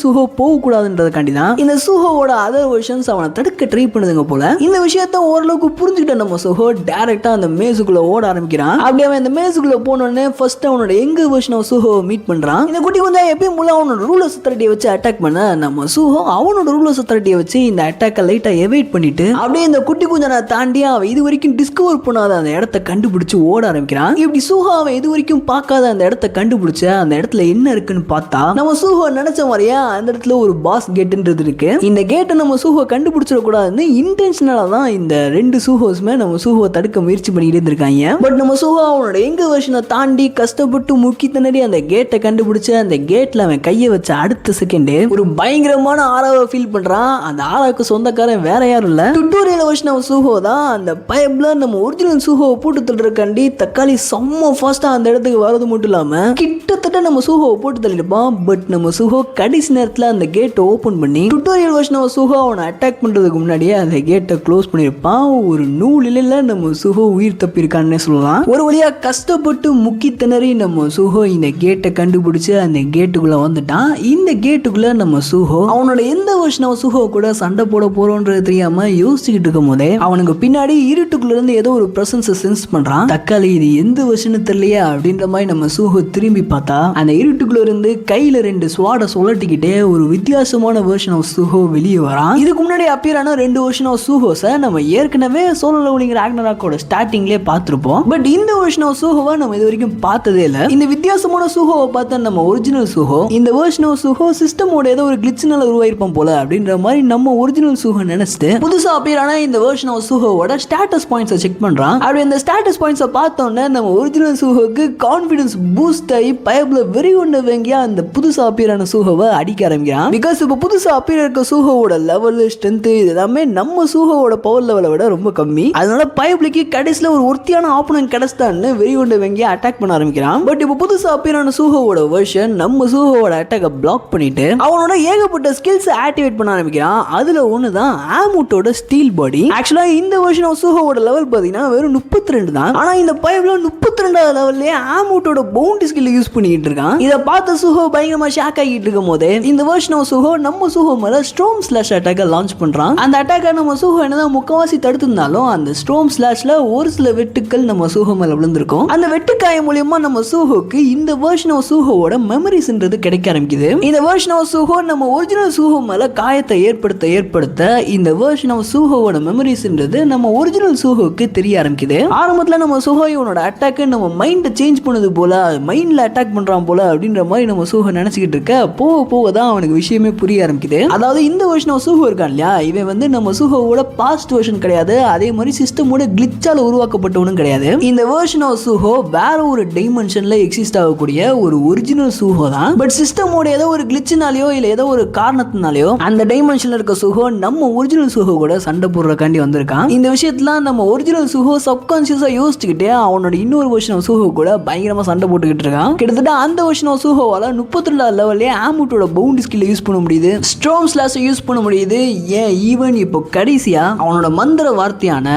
சூஹோ போக கூடாதுன்றதுக்காண்டி தான் இந்த சூஹோவோட அதர் வெர்ஷன்ஸ் அவனை தடுக்க ட்ரை பண்ணுதுங்க போல. இந்த விஷயத்த ஓரளவுக்கு புரிஞ்சுக்கிட்ட நம்ம சூஹோ டைரக்டா அந்த மேஸுக்குள்ள ஓட ஆரம்பிக்கிறான். அப்படியே அவன் இந்த மேஸுக்குள்ள போனோடனே ஃபர்ஸ்ட் அவனோட எங்க வெர்ஷன் ஆஃப் சூஹோ மீட் பண்றான். இந்த குட்டி வந்து எப்பயும் போல அவனோட ரூலர்ஸ் அத்தாரிட்டியை வச்சு அட்டாக் பண்ண நம்ம சூஹோ அவனோட ரூலர்ஸ் அத்தாரிட்டியை வச்சு இந்த அட்டாக்கை லைட்டா எவைட் பண்ணிட்டு அப்படியே இந்த குட்டி குஞ்சனை தாண்டி அவன் இது வரைக்கும் டிஸ்கவர் பண்ணாத அந்த இடத்த கண்டுபிடிச்சு ஓட ஆரம்பிக்கிறான். இப்படி சூஹோ அவன் இது வரைக்கும் பார்க்காத அந்த இடத்த கண்டுபிடிச்ச அந்த இடத்துல என்ன இருக்குன்னு பார்த்தா நம்ம சூஹோ நினைச்ச மாதிரியே அந்த இடத்துல ஒரு பாஸ் கேட்ன்றது இருக்கு. இந்த கேட்டை நம்ம சூஹோ கண்டுபிடிச்சிட கூடாதுன்னு இன்டென்ஷனலா தான் இந்த ரெண்டு சூஹோஸ்மே நம்ம சூஹோ தடுக்க முயற்சி பண்ணிட்டு இருந்திருக்காங்க. பட் நம்ம சூஹோ அவனோட எங்க வெர்ஷனை தாண்டி கஷ்டப்பட்டு முக்கி திணறி அந்த கேட்டை கண்டுபிடிச்சு அந்த கேட்ல அவன் கையை வச்ச அடுத்த செகண்ட் ஒரு பயங்கரமான ஆறாவை ஃபீல் பண்றான். அந்த ஆறாவுக்கு சொந்தக்காரன் வேற யாரும் இல்ல, டுட்டோரியல் வெர்ஷன் ஆஃப் சூஹோ தான். அந்த பைப்ல நம்ம ஒரிஜினல் சூஹோவை போட்டு தள்ளுறக்காண்டி தக்காளி செம்ம ஃபாஸ்டா அந்த இடத்துக்கு வரது மட்டும் இல்லாம கிட்டத்தட்ட நம்ம சூஹோவை போட்டு தள்ளிருப்பான். பட் நம்ம சூஹோ கடைசி நேரத்துல அந்த கேட்டை ஓபன் பண்ணி டுட்டோரியல் வெர்ஷன் ஆஃப் சூஹோ அவனை அட்டாக் பண்றதுக்கு முன்னாடியே அந்த கேட்டை க்ளோஸ் பண்ணிருப்பான். ஒரு நூலில நம்ம சூஹோ உயிர் தப்பிருக்கான்னு சொல்லலாம். ஒரு வழியா கஷ்டப்பட்டு முக்கி திணறி நம்ம சூஹோ இந்த கேட்டை கண்டுபிடிச்சு அந்த கேட்டுக்குள்ள வந்துட்டான். இந்த கேட்டுக்குள்ள நம்ம சூஹோ அவனோட எந்த வெர்ஷன் ஆஃப் சூஹோ கூட சண்டை போட போறோன்றது தெரியாம யோசிச்சுக்கிட்டு இருக்கும் போதே அவனுக்கு பின்னாடி இருட்டுக்குள்ள இருந்து ஏதோ ஒரு பிரசன்ஸ் சென்ஸ் பண்றான். தக்காளி இது எந்த வெர்ஷன் தெரியலையா அப்படின்ற மாதிரி நம்ம சூஹோ திரும்பி பார்த்தா அந்த இருட்டுக்குள்ள இருந்து கையில ரெண்டு ஸ்வாட சுழட்டிக்கிட்டே ஒரு வித்தியாசமான வெர்ஷன் ஆஃப் சூஹோ வெளியே வரான். இதுக்கு முன்னாடி அப்பியரான ரெண்டு வெர்ஷன் ஆஃப் சூஹோஸை நம்ம ஏற்கனவே சோலோ லெவலிங் ராக்னராக்கோட ஸ்டார்டிங்லேயே பார்த்திருப்போம். பட் இந்த வெர்ஷன் ஆஃப் சூஹோவை நம்ம இது வரைக்கும் பார்த்ததே இல்லை. இந்த வித்தியாசமான சூஹோவை பார்த்தா நம்ம ஒரிஜினல் சூஹோ இந்த வெர்ஷன் ஆஃப் சூஹோ சிஸ்டமோட ஏதோ ஒரு கிளிச்னால உருவாயிருப்போம் போல அப்படின்ற மாதிரி நம்ம ஒரிஜினல் சூஹோ நினைச்சிட்டு புதுசா அப்பியரான இந்த வெர்ஷன் ஆஃப் சூஹோவோட ஸ்டேட்டஸ் பாயிண்ட்ஸை செக் பண்றான். அப்படி இந்த ஸ்டேட்டஸ் பாயிண்ட்ஸை பார்த்தோன்னே நம்ம ஒரிஜினல் சூஹோக்கு கான்ஃபிடன்ஸ் பூஸ்ட் ஆகி பயப்ல வெறி கொண்டு வாங்கியா அந்த புதுசா அப்பியரான சூஹோவை அடிக்க ஆரம்பிக்கிறான். பிகாஸ் இப்போ புதுசா அப்பியர் இருக்க சூஹோவோட லெவல் ஸ்ட்ரென்த் இது எல்லாமே நம்ம சூஹோவோட பவர் லெவலை விட ரொம்ப கம்மி. அதனால பயப்லிக்கு கடைசியில் ஒரு ஒருத்தியான ஆப்பனன்ட் கிடைச்சான்னு வெறி கொண்டு வாங்கி அட்டாக் பண்ண ஆரம்பிக்கிறான். பட் இப்போ புதுசா அப்பியரான சூஹோவோட வெர்ஷன் நம்ம சூஹோவோட அட்டாக்கை பிளாக் பண்ணிட்டு அவனோட ஏகப்பட்ட ஸ்கில்ஸ் ஆக்டிவேட் பண்ண ஆரம்பிக்கிறான். அதுல ஒண்ணுதான் ஆமுட்டோட ஸ்டீல் பாடி. ஆக்சுவலா இந்த வெர்ஷன் ஆஃப் சூஹோவோட லெவல் பாத்தீங்கன்னா வெறும் 32 தான். ஆனா இந்த பைப்ல 32வது லெவல்லே ஆமுட்டோட பவுண்டி ஸ்கில் யூஸ் பண்ணிட்டு இருக்கான். இத பார்த்த சூஹோ பயங்கரமா ஷாக் ஆகிட்டு இருக்கும் போதே இந்த வெர்ஷன் ஆஃப் சூஹோ நம்ம சூஹோ மேல ஸ்ட்ரோம் ஸ்லாஷ் அட்டாக்க லான்ச் பண்றான். அந்த அட்டாக்க நம்ம சூஹோ என்னதான் முக்கவாசி தடுத்திருந்தாலும் அந்த ஸ்ட்ரோம் ஸ்லாஷ்ல ஒரு சில வெட்டுக்கள் நம்ம சூஹோ மேல விழுந்திருக்கும். அந்த வெட்டுக்காய மூலமா நம்ம சூஹோக்கு இந்த வெர்ஷன் ஆஃப் சூஹோவோட மெமரிஸ்ன்றது கிடைக்க ஆரம்பிக்குது. இந்த வெர்ஷன் ஆஃப் சூஹோ நம்ம ஒரிஜினல் சூஹோ மேல காயத்தை ஏற்படுத்த இந்த வெர்ஷன் ஆஃப் சூஹோவோட மெமரிஸ்ன்றது நம்ம ஒரிஜினல் சூஹோக்கு தெரிய ஆரம்பிக்குது. ஆரம்பத்துல நம்ம சூஹோ இவனோட அட்டாக் நம்ம மைண்ட் சேஞ்ச் பண்ணுது போல, மைண்ட்ல அட்டாக் பண்றான் போல அப்படின்ற மாதிரி நம்ம சூஹோ நினைச்சுக்கிட்டு இருக்க போக போக தான் அவனுக்கு விஷயமே புரிய ஆரம்பிக்குது. அதாவது இந்த வெர்ஷன் ஆஃப் சூஹோ இருக்கான் இல்லையா, இவன் வந்து நம்ம சூஹோவோட பாஸ்ட் வெர்ஷன் கிடையாது, அதே மாதிரி சிஸ்டமோட கிளிச்சால உருவாக்கப்பட்டவனும் கிடையாது. இந்த வெர்ஷன் ஆஃப் சூஹோ வேற ஒரு டைமென்ஷன்ல எக்ஸிஸ்ட் ஆகக்கூடிய ஒரு ஒரிஜினல் சூஹோ தான். பட் சிஸ்டமோட ஏதோ ஒரு கிளிச்சினாலயோ இல்ல ஏதோ ஒரு காரணத்தினாலயோ அந்த டைமென்ஷன்ல இருக்க சூஹோ நம்ம ஒரிஜினல் சூஹோ கூட சண்டை போடுறக்காண்டி வந்திருக்கான். இந்த விஷயத்துல நம்ம ஒரிஜினல் சூஹோ சப்கான்சியஸா யோசிச்சுக்கிட்டே அவனோட இன்னொரு வெர்ஷன் ஆஃப் சூஹோ கூட பயங்கரமா சண்டை போட்டுக்கிட்டு இருக்கான். கிட்டத்தட்ட அந்த வெர்ஷன் ஆஃப் சூஹோவால 32வது லெவல்லே ஆமுட்டோட பவுண்டி ஸ்கில் யூஸ் பண்ண முடியுது, ஸ்ட்ரோம் ஸ்லாஷ் யூஸ் பண்ண முடியுது. ஏன் ஈவன் இப்போ கடைசியா அவனோட மந்திர வார்த்தையான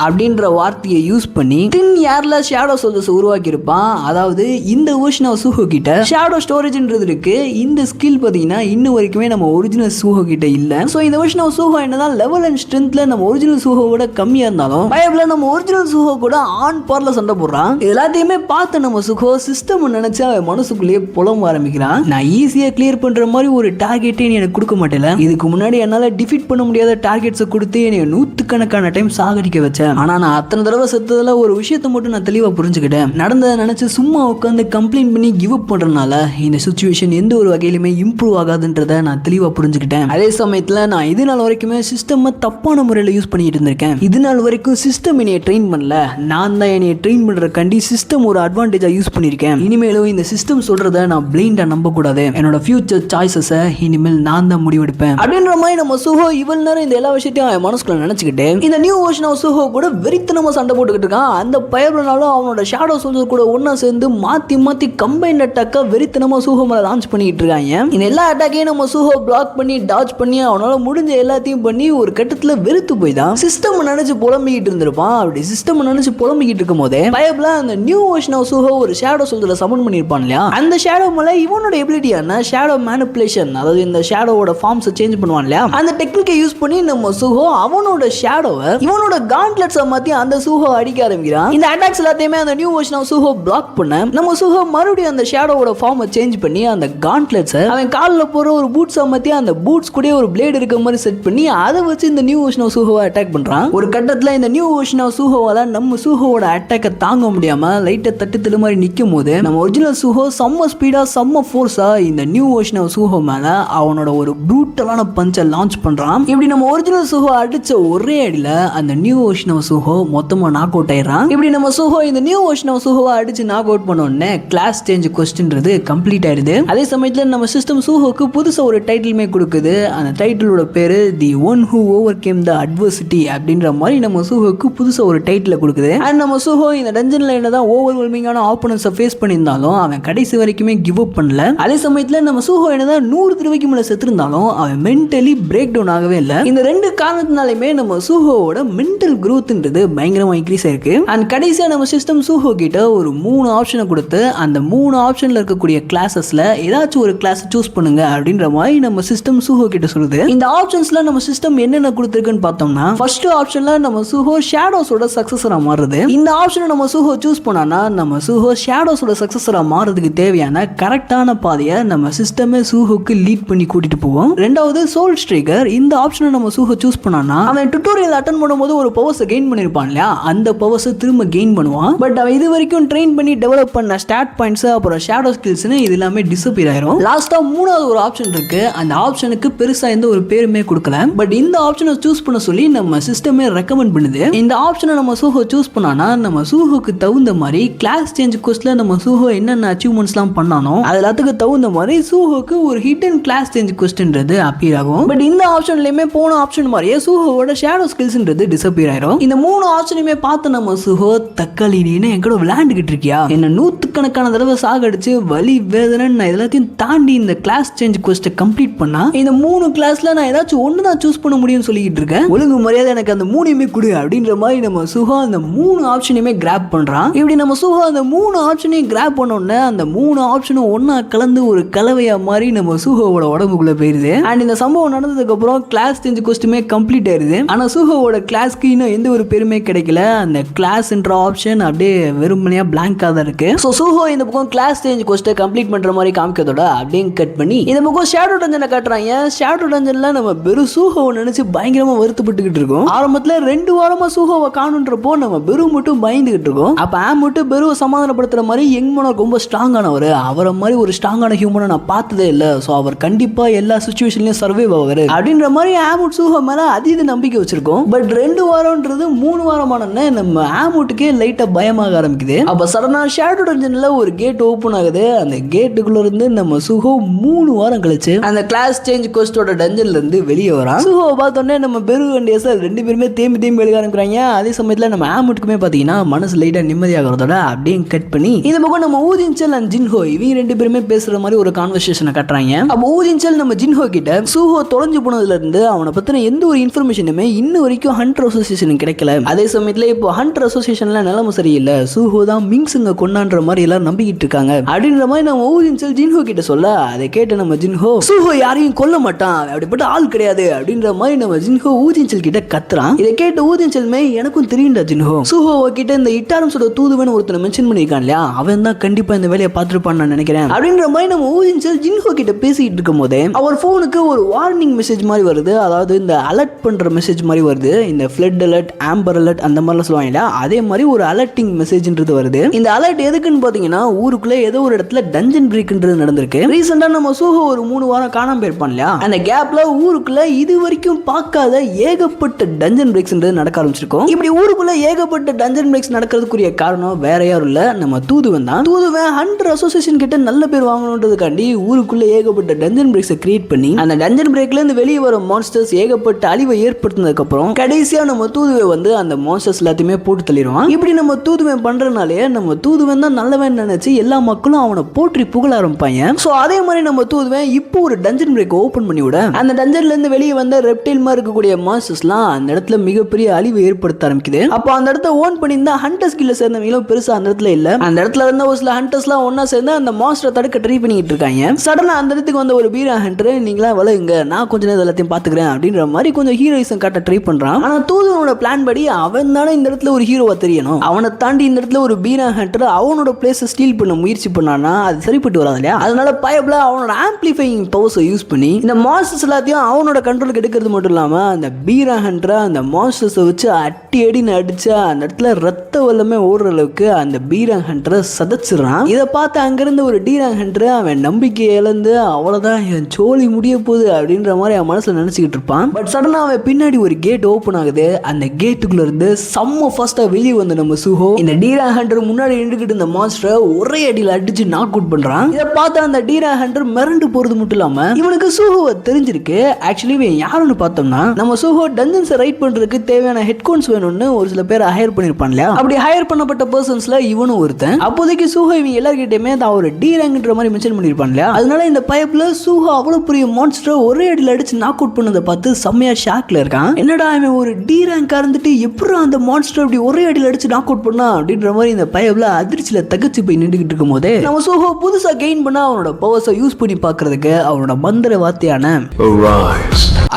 அப்படின்ற வார்த்தையை யூஸ் பண்ணி தின் ஏர்ல ஷேடோ சோல்ஜர்ஸ் உருவாக்கி இருப்பான். அதாவது இந்த வெர்ஷன் ஆஃப் சூஹோ கிட்ட ஷேடோ ஸ்டோரேஜ்ன்றது இருக்கு. இந்த ஸ்கில் பாத்தீங்கன்னா இன்னும் வரைக்குமே நம்ம ஒரிஜினல் சூஹோ கிட்ட இல்ல. சோ இந்த வெர்ஷன் ஆஃப் சூஹோ என்னதான் லெவல் அண்ட் ஸ்ட்ரென்த்ல நம்ம ஒரிஜினல் சூஹோவோட கம்மியா இருந்தாலும் பயப்ல நம்ம ஒரிஜினல் சூஹோ கூட ஆன் பார்ல சண்டை போடுறான். எல்லாத்தையுமே பார்த்து நம்ம சூஹோ சிஸ்டம் நினைச்சா மனசுக்குள்ளேயே புலம்ப ஆரம்பிக்கிறான். நான் ஈஸியா கிளியர் பண்ற மாதிரி ஒரு டார்கெட்டே நீ எனக்கு கொடுக்க மாட்டேல, இதுக்கு முன்னாடி என்னால டிஃபீட் பண்ண முடியாத டார்கெட்ஸை கொடுத்து என்னை 100கணக்கான டைம் சாகடிக்க வச்சேன். ஆனா நான் அத்தனை தடவை செத்ததுல ஒரு விஷயத்தை மட்டும் நான் தெளிவா புரிஞ்சுக்கிட்டேன். நடந்ததை நினைச்சு சும்மா உட்காந்து கம்ப்ளைண்ட் பண்ணி கிவ் அப் பண்றதுனால இந்த சிச்சுவேஷன் எந்த ஒரு வகையிலுமே இம்ப்ரூவ் ஆகாதுன்றத நான் தெளிவா புரிஞ்சுக்கிட்டேன். அதே சமயத்துல நான் இது நாள் வரைக்குமே சிஸ்டம் தப்பான முறையில் யூஸ் பண்ணிட்டு இருந்திருக்கேன். இது நாள் வரைக்கும் சிஸ்டம் என்னைய ட்ரெயின் பண்ணல, நான் தான் என்னைய ட்ரெயின் பண்ற கண்டி சிஸ்டம் ஒரு அட்வான்டேஜா யூஸ் பண்ணிருக்கேன். இனிமேலும் இந்த சிஸ்டம் சொல்றத நான் பிளைண்டா நம்ப கூடாது. என்னோட ஃபியூச்சர் சாய்ஸஸை இனிமேல் நான் தான் முடிவெடுப்பேன் அப்படின்ற மாதிரி நம்ம சூஹோ இவ்வளவு நேரம் இந்த எல்லா விஷயத்தையும் அவன் மனசுக்குள்ள நினைச்சுக்கிட்டு இந்த நியூ வெர்ஷன் ஆஃப் சூஹோ கூட வெறித்தனமா சண்டை போட்டுக்கிட்டு இருக்கான். அந்த பயபலனாலும் அவனோட ஷேடோ சோல்ஜர் கூட ஒன்னா சேர்ந்து மாத்தி கம்பைன் அட்டாக்கா வெறித்தனமா சூஹோ மேல லான்ச் பண்ணிட்டு இருக்காங்க. இந்த எல்லா அட்டாக்கையும் நம்ம சூஹோ பிளாக் பண்ணி டாச் பண்ணி அவனால முடிஞ்ச எல்லாத்தையும் பண்ணி ஒரு கட்டத்துல வெறுத்து போய் தான் சிஸ்டம் நினைச்சு புலம்பிக்கிட்டு இருந்திருப்பான். அப்படி சிஸ்டம் நினைச்சு புலம்பிக்கிட்டு இருக்கும் போதே பயபல அந்த நியூ வெர்ஷன் ஆஃப் சூஹோ ஒரு ஷேடோ சோல்ஜரை சமன் பண்ணி பண்ணிருப்பான் இல்லையா, அந்த ஷேடோ மேல இவனோட எபிலிட்டியான ஷேடோ மேனிபுலேஷன், அதாவது இந்த ஷேடோவோட ஃபார்ம்ஸ் சேஞ்ச் பண்ணுவான் இல்லையா, அந்த டெக்னிக்கை யூஸ் பண்ணி நம்ம சுஹோ அவனோட ஷேடோவை இவனோட காண்ட்லெட்ஸை மாத்தி அந்த சுஹோ அடிக்க ஆரம்பிக்கிறான். இந்த அட்டாக்ஸ் எல்லாத்தையுமே அந்த நியூ வெர்ஷன் ஆஃப் சுஹோ பிளாக் பண்ண நம்ம சுஹோ மறுபடியும் அந்த ஷேடோவோட ஃபார்மை சேஞ்ச் பண்ணி அந்த காண்ட்லெட்ஸை அவன் காலில் போற ஒரு பூட்ஸை மாத்தி அந்த பூட்ஸ் கூட ஒரு பிளேட் இருக்க மாதிரி செட் பண்ணி அதை வச்சு இந்த நியூ வெர்ஷன் ஆஃப் சுஹோவை அட்டாக் பண்றான். ஒரு கட்டத்தில் இந்த நியூ வெர்ஷன் ஆஃப் சுஹோவால நம்ம சுஹோவோட அட்டாக்கை தாங்க முடியாம லைட்டை தட்டு தடு மாதிரி நிற்கும் போது நம்ம ஒரிஜினல் சுஹோ செம்ம ஸ்பீடா செம்ம ஃபோர்ஸா இந்த நியூ வெர்ஷன் ஆஃப் சுஹோ மேல அவனோட ஒரு ப்ரூட்டலான பஞ்சை லான்ச் பண்றான். இப்படி நம்ம ஒரிஜினல் சுஹோ அடிச்ச ஒரே அடியில அந்த நியூ வெர்ஷன் ஆஃப் சுஹோ மொத்தமா நாக் அவுட் ஆயிடுறான். இப்படி நம்ம சுஹோ இந்த நியூ வெர்ஷன் ஆஃப் சுஹோவை அடிச்சு நாக் அவுட் பண்ண உடனே கிளாஸ் சேஞ்ச் கொஸ்டின்றது கம்ப்ளீட் ஆயிடுது. அதே சமயத்தில் நம்ம சிஸ்டம் சுஹோக்கு புதுசா ஒரு டைட்டிலுமே கொடுக்குது. அந்த டைட்டிலோட பேரு the one who over game the adversity அப்படின்ற மாதிரி நம்ம சுஹோக்கு புதுசா ஒரு டைட்டில் கொடுக்குது. அண்ட் நம்ம சுஹோ இந்த டஞ்சன்ல என்னதான் ஓவர்வெல்மிங்கான ஆப்போனன்ஸை ஃபேஸ் பண்ணியிருந்தாலும் அவன் கடைசி வரைக்குமே கிவ் அப் பண்ணல. அதே சமயத்தில் நம்ம சுஹோ என்னதான் 100 தடவைக்கு மேல செத்துருந்தாலும் அவன் மென்டலி பிரேக் டவுன் ஆகவே இல்லை. இந்த ரெண்டு காரணத்தினாலுமே நம்ம சுஹோவோட மென்டல் growthன்றது பயங்கரமா இன்க்ரீஸ் ஆயிருக்கு. அண்ட் கடைசியா நம்ம சிஸ்டம் சுஹோ கிட்ட ஒரு 3 ஆப்ஷனை கொடுத்து அந்த 3 ஆப்ஷன்ல இருக்கக்கூடிய கிளாஸஸ்ல ஏதாச்சும் ஒரு கிளாஸ் சூஸ் பண்ணுங்க அப்படின்ற மாதிரி நம்ம சிஸ்டம் சுஹோ கிட்ட சொல்லுது. இந்த ஆப்ஷன்ஸ்ல நம்ம சிஸ்டம் என்னென்ன கொடுத்துருக்குன்னு பார்த்தோம்னா, ஃபர்ஸ்ட் ஆப்ஷன்ல நம்ம சுஹோ ஷேடோஸோட சக்சஸரா மாறுது. இந்த ஆப்ஷனை நம்ம சுஹோ சூஸ் பண்ணானா நம்ம சுஹோ ஷேடோஸோட சக்சஸரா மாறதுக்கு தேவையான கரெக்டான பாதையை நம்ம சிஸ்டமே சுஹோக்கு லீட் பண்ணி கூட்டிட்டு போவோம். ரெண்டாவது சோல் ஸ்ட்ரைக்கர். இந்த ஆப்ஷனை நம்ம சுஹோ சூஸ் பண்ணானா அவன் டுட்டோரியல் அட்டெண்ட் பண்ணும்போது ஒரு பவர்ஸை கெயின் பண்ணிருப்பான் இல்லையா, அந்த பவர்ஸை திரும்ப கெயின் பண்ணுவான். பட் அவன் இது வரைக்கும் ட்ரெயின் பண்ணி டெவலப் பண்ண ஸ்டாட் பாயிண்ட்ஸ் அப்புறம் ஷேடோ ஸ்கில்ஸ்னு இது எல்லாமே டிஸப்பியர் ஆயிரும். லாஸ்டா மூணாவது ஒரு ஆப்ஷன் இருக்கு. அந்த ஆப்ஷனுக்கு பெருசா எந்த ஒரு பேருமே கொடுக்கல. பட் இந்த ஆப்ஷனை சூஸ் பண்ண சொல்லி நம்ம சிஸ்டமே ரெக்கமெண்ட் பண்ணுது. இந்த ஆப்ஷனை நம்ம சூஹோ சூஸ் பண்ணானா நம்ம சூஹோக்கு தகுந்த மாதிரி கிளாஸ் சேஞ்ச் கோர்ஸ்ல நம்ம சூஹோ என்னென்ன அச்சீவ்மெண்ட்ஸ்லாம் பண்ணானோ அது எல்லாத்துக்கு தகுந்த மாதிரி சூஹோக்கு ஒரு ஹிடன் கிளாஸ் சேஞ்ச் கொஸ்டின்றது அப்பியர் ஆகும். பட் இந்த ஆப்ஷன்லயுமே போன ஆப்ஷன் மாதிரியே சூஹோவோட ஷேடோ ஸ்கில்ஸ்ன்றது டிஸப்பியர் ஆயிரும். இந்த 3 ஆப்ஷனுமே பார்த்து நம்ம சூஹோ தக்காளி நீ என்ன எங்கூட விளையாண்டுகிட்டு இருக்கியா, என்ன 100கணக்கான தடவை சாகடிச்சு வலி வேதனை நான் எல்லாத்தையும் தாண்டி இந்த கிளாஸ் சேஞ்ச் கொஸ்ட்டை கம்ப்ளீட் பண்ணா இந்த 3 கிளாஸ்ல நான் ஏதாச்சும் ஒன்று தான் சூஸ் பண்ண முடியும்னு சொல்லிக்கிட்டு இருக்கேன். ஒழுங்கு மரியாதை எனக்கு அந்த 3யுமே கொடு அப்படின்ற மாதிரி நம்ம சூஹோ அந்த 3 ஆப்ஷனையுமே கிராப் பண்றான். இப்படி நம்ம சூஹோ அந்த 3 ஆப்ஷனையும் கிராப் பண்ண உடனே அந்த 3 ஆப்ஷனும் ஒன்னா கலந்து ஒரு கலவையா மாதிரி நம்ம சூஹோவோட உடம்புக்குள்ள போயிருது. அண்ட் இந்த சம்பவம் நடந்ததுக்கு அப்புறம் கிளாஸ் சேஞ்ச் கொஸ்டுமே கம்ப்ளீட் ஆயிருது. ஆனா சூஹோவோட கிளாஸ்க்கு இன்னும் எந்த ஒரு பெருமை கிடைக்கல. அந்த கிளாஸ்ன்ற ஆப்ஷன் அப்படியே வெறுமனையா பிளாங்கா தான் இருக்கு. ஸோ சூஹோ இந்த பக்கம் கிளாஸ் சேஞ்ச் கொஸ்ட்டை கம்ப்ளீட் பண்ற மாதிரி காமிக்கிறதோட அப்படியே கட் பண்ணி இந்த பக்கம் ஷேடோ டஞ்சனை காட்டுறாங்க. ஷேடோ டஞ்சன்ல நம்ம பெரு சூஹோவை நினைச்சு பயங்கரமா வருத்தப்பட்டுக்கிட்டு இருக்கோம். ஆரம்பத்துல 2 வாரமா சூஹோவை காணுன்றப்போ நம்ம பெரு மட்டும் பயந்துகிட்டு இருக்கோம். அப்ப ஆம் மட்டும் பெருவை சமாதானப்படுத்துற மாதிரி யங் மோனார்க் ரொம்ப ஸ்ட்ராங்கானவர், அவரை மாதிரி ஒரு ஸ்ட்ராங்கான ஹியூமனை நான் பார்த்ததே இல்லை. ஸோ அவர் கண்டிப்பா எல்லா சுச்சுவேஷன்லயும் சர்வைவ் ஆவாரு அப்படின்ற மாதிரி ஆமுட் சூஹோ மேல அதீத நம்பிக்கை வச்சிருக்கோம். பட் 2 வாரம்ன்றது 3 வாரமான நம்ம ஆமுட்டுக்கே லைட்டா பயமாக ஆரம்பிக்குது. அப்ப சடனா ஷேடோ டஞ்சன்ல ஒரு கேட் ஓபன் ஆகுது. அந்த கேட்டுக்குள்ள இருந்து நம்ம சூஹோ 3 வாரம் கழிச்சு அந்த கிளாஸ் சேஞ்ச் கோஸ்டோட டஞ்சன்ல இருந்து வெளியே வரான். சூஹோ பார்த்தோன்னே நம்ம பெரு அண்ட் எஸ்எல் 2 பேருமே தேம்பி எழுத ஆரம்பிக்கிறாங்க. அதே சமயத்துல நம்ம ஆமுட்டுக்குமே பாத்தீங்கன்னா மனசு லைட்டா நிம்மதியாகிறதோட அப்படியே கட் பண்ணி இந்த பக்கம் நம்ம ஊதின்சல் அண்ட் ஜின்ஹோ இவங்க 2 பேருமே பேசுற மாதிரி ஒரு கான்வர்சேஷனை கட்டுறாங்க. அப்போ ஊதின்சல் நம்ம ஜின்ஹோ கிட்ட சூஹோ தொலைஞ்சு போனதுல இருந்து அவனை பத்தின எந்த ஒரு இன்ஃபர்மேஷனுமே இன்ன வரைக்கும் ஹண்டர் அசோசியேஷன் கிடைக்கல. அதே சமயத்துல இப்போ ஹண்டர் அசோசியேஷன்ல நிலைமை சரியில்லை, சூஹோ தான் மிங்ஸுங்க கொண்டான்ற மாதிரி எல்லாரும் நம்பிக்கிட்டு இருக்காங்க அப்படின்ற மாதிரி நம்ம ஊதின்சல் ஜின்ஹோ கிட்ட சொல்ல அதை கேட்டு நம்ம ஜின்ஹோ சூஹோ யாரையும் கொல்ல மாட்டான், அப்படிப்பட்ட ஆள் கிடையாது அப்படின்ற மாதிரி நம்ம ஜின்ஹோ ஊதின்சல் கிட்ட கத்துறான். இதை கேட்டு ஊதின்சல்மே எனக்கும் தெரியும்டா ஜின்ஹோ, சூஹோ கிட்ட இந்த இட்டாரம்ஸோட தூதுவன் ஒருத்தனை மென்ஷன் பண்ணிருக்கான் இல்லையா, அவன் தான் கண்டிப்பா இந்த வேலையை பார்த்துருப்பான்னு நான் நினைக்கிறேன் அப்படின்ற மாதிரி நம்ம ஊதின்சல் ஜின்ஹோ கிட்ட பேசிட்டு இருக்கும் போதே அவர் போனுக்கு ஒரு வார்னிங் மெசேஜ் மாதிரி வருது. அதாவது இந்த அலர்ட் பண்ற மெசேஜ் மாதிரி வருது. இந்த ஃப்ளட் அலர்ட், ஆம்பர் அலர்ட் அந்த மாதிரிலாம் சொல்லுவாங்க, அதே மாதிரி ஒரு அலர்ட்டிங் மெசேஜ்ன்றது வருது. இந்த அலர்ட் எதுக்குன்னு பாத்தீங்கன்னா ஊருக்குள்ள ஏதோ ஒரு இடத்துல டஞ்சன் பிரேக்ன்றது நடந்திருக்கு. ரீசெண்டா நம்ம சூஹோ ஒரு 3 வாரம் காணாம போயிருப்பான் இல்லையா, அந்த கேப்ல ஊருக்குள்ள இது வரைக்கும் பார்க்காத ஏகப்பட்ட டஞ்சன் பிரேக்ஸ்ன்றது நடக்க ஆரம்பிச்சிருக்கும். இப்படி ஊருக்குள்ள ஏகப்பட்ட டஞ்சன் பிரேக்ஸ் நடக்கிறதுக்குரிய காரணம் வேற யாரும் இல்ல, நம்ம தூதுவன் தான். தூதுவன் ஹண்டர் அசோசியேஷன் கிட்ட நல்ல பேர் வாங்கணுன்றதுக்காண்டி ஊருக்குள்ள ஏகப்பட்ட டஞ்சன் பிரேக்ஸை கிரியேட் பண்ணி அந்த டஞ்சன் பிரேக்ல இருந்து வெளியே வர மான்ஸ்டர்ஸ் ஏகப்பட்ட அழிவை ஏற்படுத்தினதுக்கு அப்புறம் கடைசியா நம்ம தூதுவை வந்து அந்த மான்ஸ்டர்ஸ் எல்லாத்தையுமே போட்டு தள்ளிடுவான். இப்படி நம்ம தூதுவன் பண்றதுனாலே நம்ம தூதுவன் தான் நல்லவன் நினைச்சு எல்லா மக்களும் அவனை போற்றி புகழ ஆரம்பிப்பாங்க. சோ அதே மாதிரி நம்ம தூதுவன் இப்போ ஒரு டஞ்சன் பிரேக் ஓபன் பண்ணி விட அந்த டஞ்சன்ல இருந்து வெளியே வந்த ரெப்டைல் மாதிரி இருக்கக்கூடிய மான்ஸ்டர்ஸ்லாம் அந்த இடத்துல மிகப்பெரிய அழிவை ஏற்படுத்த ஆரம்பிக்குது. அப்போ அந்த இடத்த ஓன் பண்ணியிருந்தா ஹண்டர் ஸ்கில்ல சேர்ந்தவங்களும் பெருசா அந்த இடத்துல இல்ல. அந்த இடத்துல இருந்த ஒரு சில ஹண்டர்ஸ்லாம் ஒன்னா சேர்ந்து அந்த மான்ஸ்டரை தடுக்க ட்ரை பண்ணிட்டு இருக்காங்க. சடனா அந்த இடத்துக்கு வந்த ஒரு பீரா ஹண்டர், நீங்களா விலகுங்க, நான் கொஞ்ச நேரம் எல்லாத்தையும் பாத்துக்கிறேன் அப்படின்ற மாதிரி கொஞ்சம் ஹீரோயிசம் காட்ட ட்ரை பண்றான். ஆனா தூதுவனோட பிளான் படி அவன் தானே இந்த இடத்துல ஒரு ஹீரோவா தெரியணும். அவனை தாண்டி இந்த இடத்துல ஒரு பீரா ஹண்டர் அவனோட பிளேஸை ஸ்டீல் பண்ண முயற்சி பண்ணானா அது சரிப்பட்டு வராது இல்லையா? அதனால பயபுல அவனோட ஆம்பிளிஃபையிங் பவர்ஸை யூஸ் பண்ணி இந்த மான்ஸ்டர்ஸ் எல்லாத்தையும் அவனோட கண்ட்ரோலுக்கு எடுக்கிறது மட்டும் இல்லாம அந்த பீரா ஹண்டரை அந்த மான்ஸ்டர்ஸை வச்சு அடி அடின்னு அடிச்சா அந்த இடத்துல ரத்த வெள்ளமே ஓடுற அளவுக்கு அந்த பீரா ஹண்டரை சதைச்சிடறான். இதை பார்த்து அங்கிருந்த ஒரு டீரா ஹண்டர் அவன் நம்பிக்கை இழந்து அவ்வளவுதான் என் சோலி முடிய போகுது அப்படின்ற மாதிரி அவன் மனசுல நினைச்சுக்கிட்டு இருப்பான். பட் சடனா அவன் பின்னாடி ஒரு கேட் ஓபன் ஆகுது. அந்த கேட்டுக்குள்ள இருந்து செம்ம ஃபாஸ்டா வெளியே வந்து நம்ம சுஹோ இந்த டீரா ஹண்டர் முன்னாடி நின்றுகிட்டு இந்த மான்ஸ்டரை ஒரே அடியில் அடிச்சு நாக் அவுட் பண்றான். இதை பார்த்து அந்த டீரா ஹண்டர் மிரண்டு போறது மட்டும் இல்லாம இவனுக்கு சுஹோவை தெரிஞ்சிருக்கு. ஆக்சுவலி இவன் யாருன்னு பார்த்தோம்னா நம்ம சுஹோ டஞ்சன்ஸை ரைட் பண்றதுக்கு தேவையான ஹெட்கோன்ஸ் வேணும்னு ஒரு சில பேர் ஹையர் பண்ணிருப்பான் இல்லையா? அப்படி ஹையர் பண்ணப்பட்ட பர்சன்ஸ்ல இவனும் ஒருத்தன். அப்போதைக்கு சுஹோ இவன் எல்லார்கிட்டயுமே தான் ஒரு டீராங்கன்ற மாதிரி மென்ஷன் பண்ணிருப்பான் இல்லையா? அதனால இந்த பைப்ல சுஹோ அவ்வளவு பெரிய மான்ஸ்டரை ஒரே அடியில் அடிச்சு நாக் அவுட் பண்ணதை பார்த்து செம்மையா ஷாக்ல இருக்கான். என்னடா அவன் ஒரு டி ரேங்கா இருந்துட்டு எப்படி அந்த மான்ஸ்டர் அப்படி ஒரே அடியில் அடிச்சு நாக் அவுட் பண்ணா அப்படின்ற மாதிரி இந்த பைப்ல அதிர்ச்சியில தகச்சு போய் நின்றுகிட்டு இருக்கும் போதே நம்ம சுஹோ புதுசா கெயின் பண்ண அவனோட பவர்ஸை யூஸ் பண்ணி பார்க்கறதுக்கு அவனோட மந்திர வார்த்தையான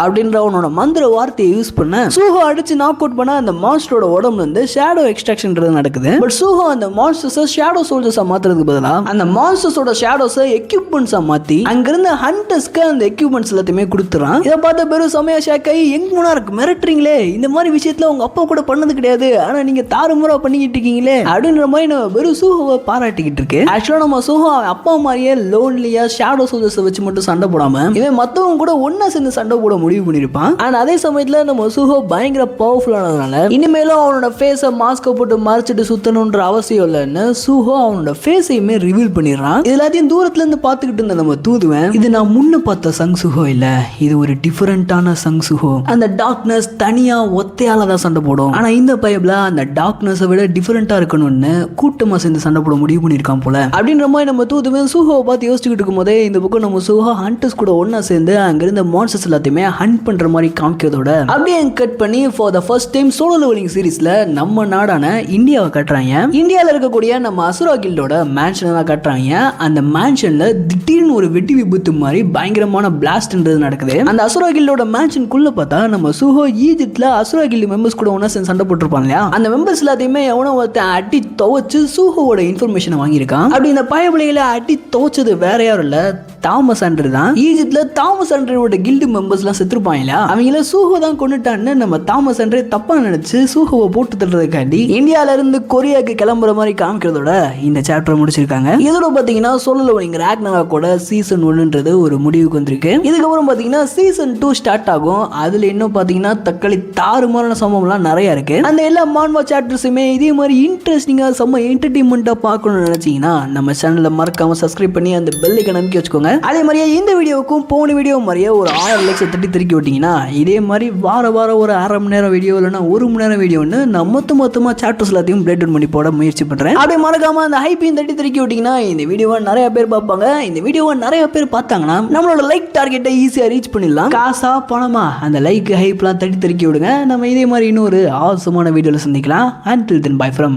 அப்படின்ற அவனோட மந்திர வார்த்தையை யூஸ் பண்ண சுஹோ அடிச்சு நாக் அவுட் பண்ண அந்த மான்ஸ்டரோட உடம்புல இருந்து ஷேடோ எக்ஸ்ட்ராக்ஷன்றது நடக்குது. பட் சுஹோ அந்த மான்ஸ்டர்ஸை ஷேடோ சோல்ஜர்ஸா மாத்துறதுக்கு பதிலா அந்த மான்ஸ்டர்ஸோட ஷேடோஸை எக்யூப்மெண்ட்ஸா மாத்தி அங்கிருந்த ஹண்டர்ஸ்க்கு அந்த எக்யூப்மெண்ட்ஸ் எல்லாத்தையுமே கொடுத்துறான். இதை பார்த்த பெரும் சமய ஷாக் ஆகி எங்க முன்னா இருக்கு மிரட்டுறீங்களே, இந்த மாதிரி விஷயத்துல உங்க அப்பா கூட பண்ணது கிடையாது, ஆனா நீங்க தாறுமுறை பண்ணிக்கிட்டு இருக்கீங்களே அப்படின்ற மாதிரி நம்ம வெறும் சுஹோவை பாராட்டிக்கிட்டு இருக்கு. ஆக்சுவலா நம்ம சுஹோ அப்பா மாதிரியே லோன்லியா ஷேடோ சோல்ஜர்ஸை வச்சு மட்டும் சண்டை போடாம இவன் மத்தவங்க கூட ஒன்னா சேர்ந்து சண்டை போட முடிவு பண்ணிருப்பான். ஆனா அதே சமயத்துல நம்ம சுஹோ பயங்கர பவர்ஃபுல்லானதுனால இனிமேலும் அவனோட ஃபேஸை மாஸ்க போட்டு மறைச்சிட்டு சுத்தணும்ன்ற அவசியம் இல்லைன்னு சுஹோ அவனோட ஃபேஸையுமே ரிவீல் பண்ணிடுறான். எல்லாத்தையும் தூரத்துல இருந்து பார்த்துக்கிட்டு இருந்த நம்ம தூதுவன், இது நான் முன்ன பார்த்த சங் சுஹோ இல்ல, இது ஒரு டிஃபரெண்டான சங் சுஹோ. அந்த டார்க்னஸ் தனியா ஒத்தையால தான் சண்டை போடும், ஆனா இந்த பைப்ல அந்த டார்க்னஸை விட டிஃபரெண்டா இருக்கணும்னு கூட்டமா சேர்ந்து சண்டை போட முடிவு பண்ணிருக்கான் போல அப்படின்ற மாதிரி நம்ம தூதுவன் சுஹோவை பார்த்து யோசிச்சுக்கிட்டு இருக்கும் போதே இந்த பக்கம் நம்ம சுஹோ ஹண்டர்ஸ் கூட ஒன்னா சேர்ந்து அங்கிருந்த மான்ஸ்டர்ஸ் எல்லாத்தையுமே ஹண்ட் பண்ற மாதிரி காமிக்கிறதோட அப்படியே கட் பண்ணி for the first time solo leveling சீரிஸ்ல நம்ம நாடான இந்தியாவை கட்டுறாங்க. இந்தியாவில் இருக்கக்கூடிய நம்ம அசுரா கில்டோட மேன்ஷனை தான் கட்டுறாங்க. அந்த மேன்ஷன்ல திடீர்னு ஒரு வெட்டி விபத்து மாதிரி பயங்கரமான பிளாஸ்ட்ன்றது நடக்குது. அந்த அசுரா கில்டோட மேன்ஷனுக்குள்ள பார்த்தா நம்ம சுஹோ ஈஜிப்ட்ல அசுரா கில்டு மெம்பர்ஸ் கூட ஒன்னா சேர்ந்து சண்டை போட்டிருப்பாங்க இல்லையா? அந்த மெம்பர்ஸ் எல்லாத்தையுமே எவனோ ஒருத்தன் அடி துவச்சு சுஹோவோட இன்ஃபர்மேஷனை வாங்கியிருக்கான். அப்படி இந்த பயபலையில அடி துவச்சது வேற யாரும் இல்ல, தாமஸ் ஆண்ட்ரு தான். ஈஜிப்ட்ல தாமஸ் ஆண்ட்ரோட கில்டு மெம்பர்ஸ்லாம் செத்துருப்பாங்க இல்லையா? அவங்கள சூஹோ தான் கொண்டுட்டான்னு நம்ம தாமஸ் ஆண்ட்ரே தப்பா நினைச்சு சூஹோவை போட்டு தள்ளுறதுக்காண்டி இந்தியால இருந்து கொரியாவுக்கு கிளம்புற மாதிரி காமிக்கிறதோட இந்த சாப்டர் முடிச்சிருக்காங்க. இதோட பாத்தீங்கன்னா சொல்லல ராக்னராக்கோட சீசன் 1ன்றது ஒரு முடிவுக்கு வந்திருக்கு. இதுக்கப்புறம் பாத்தீங்கன்னா சீசன் 2 ஸ்டார்ட் ஆகும். அதுல இன்னும் பாத்தீங்கன்னா தக்காளி தாறுமாறான சம்பவம்லாம் நிறைய இருக்கு. அந்த எல்லா மான்வா சாப்டர்ஸுமே இதே மாதிரி இன்ட்ரெஸ்டிங்கா செம்ம என்டர்டைன்மெண்டா பார்க்கணும்னு நினைச்சீங்கன்னா நம்ம சேனலை மறக்காம சப்ஸ்கிரைப் பண்ணி அந்த பெல் ஐகானை அமைக்க வச்சுக்கோங்க. அதே மாதிரியே இந்த வீடியோவுக்கும் போன வீடியோ மாதிரியே ஒரு 1000 லைக்ஸ் தட்டி திருக்கி விட்டீங்கன்னா இதே மாதிரி வாரம் ஒரு அரை மணி நேரம் வீடியோ இல்லைன்னா 1 மணி நேரம் வீடியோன்னு நான் மொத்தமா சாப்டர்ஸ் எல்லாத்தையும் பிரேக் டவுன் பண்ணி போட முயற்சி பண்றேன். அப்படியே மறக்காம அந்த ஹைப்பையும் தட்டி திருக்கி விட்டீங்கன்னா இந்த வீடியோவை நிறைய பேர் பார்ப்பாங்க. இந்த வீடியோவை நிறைய பேர் பார்த்தாங்கன்னா நம்மளோட லைக் டார்கெட்டை ஈஸியா ரீச் பண்ணிடலாம். காசா பணமா அந்த லைக் ஹைப்லாம் தட்டி திருக்கி விடுங்க. நம்ம இதே மாதிரி இன்னொரு ஆசமான வீடியோல சந்திக்கலாம். Until then, bye from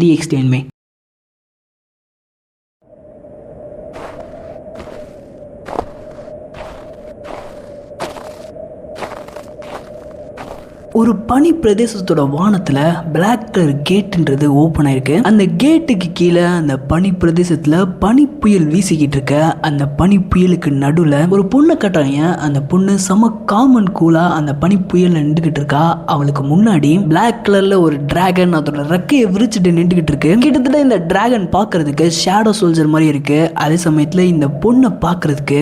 DXTNME. ஒரு பனி பிரதேசத்தோட வானத்துல பிளாக் கலர் கேட்ன்றது ஓப்பன் ஆயிருக்கு. அந்த கேட்டுக்கு கீழே அந்த பனி பிரதேசத்துல பனி புயல் வீசிக்கிட்டு இருக்க. அந்த பனி புயலுக்கு நடுவுல ஒரு பொண்ணை கட்டுறாங்க. அந்த பொண்ணு செம காமன் கூலா அந்த பனி புயல் நின்றுகிட்டு இருக்கா. அவளுக்கு முன்னாடி பிளாக் கலர்ல ஒரு டிராகன் அதோட ரெக்கையை விரிச்சிட்டு நின்றுகிட்டு இருக்கு. கிட்டத்தட்ட இந்த டிராகன் பாக்குறதுக்கு ஷேடோ சோல்ஜர் மாதிரி இருக்கு. அதே சமயத்துல இந்த பொண்ணை பாக்குறதுக்கு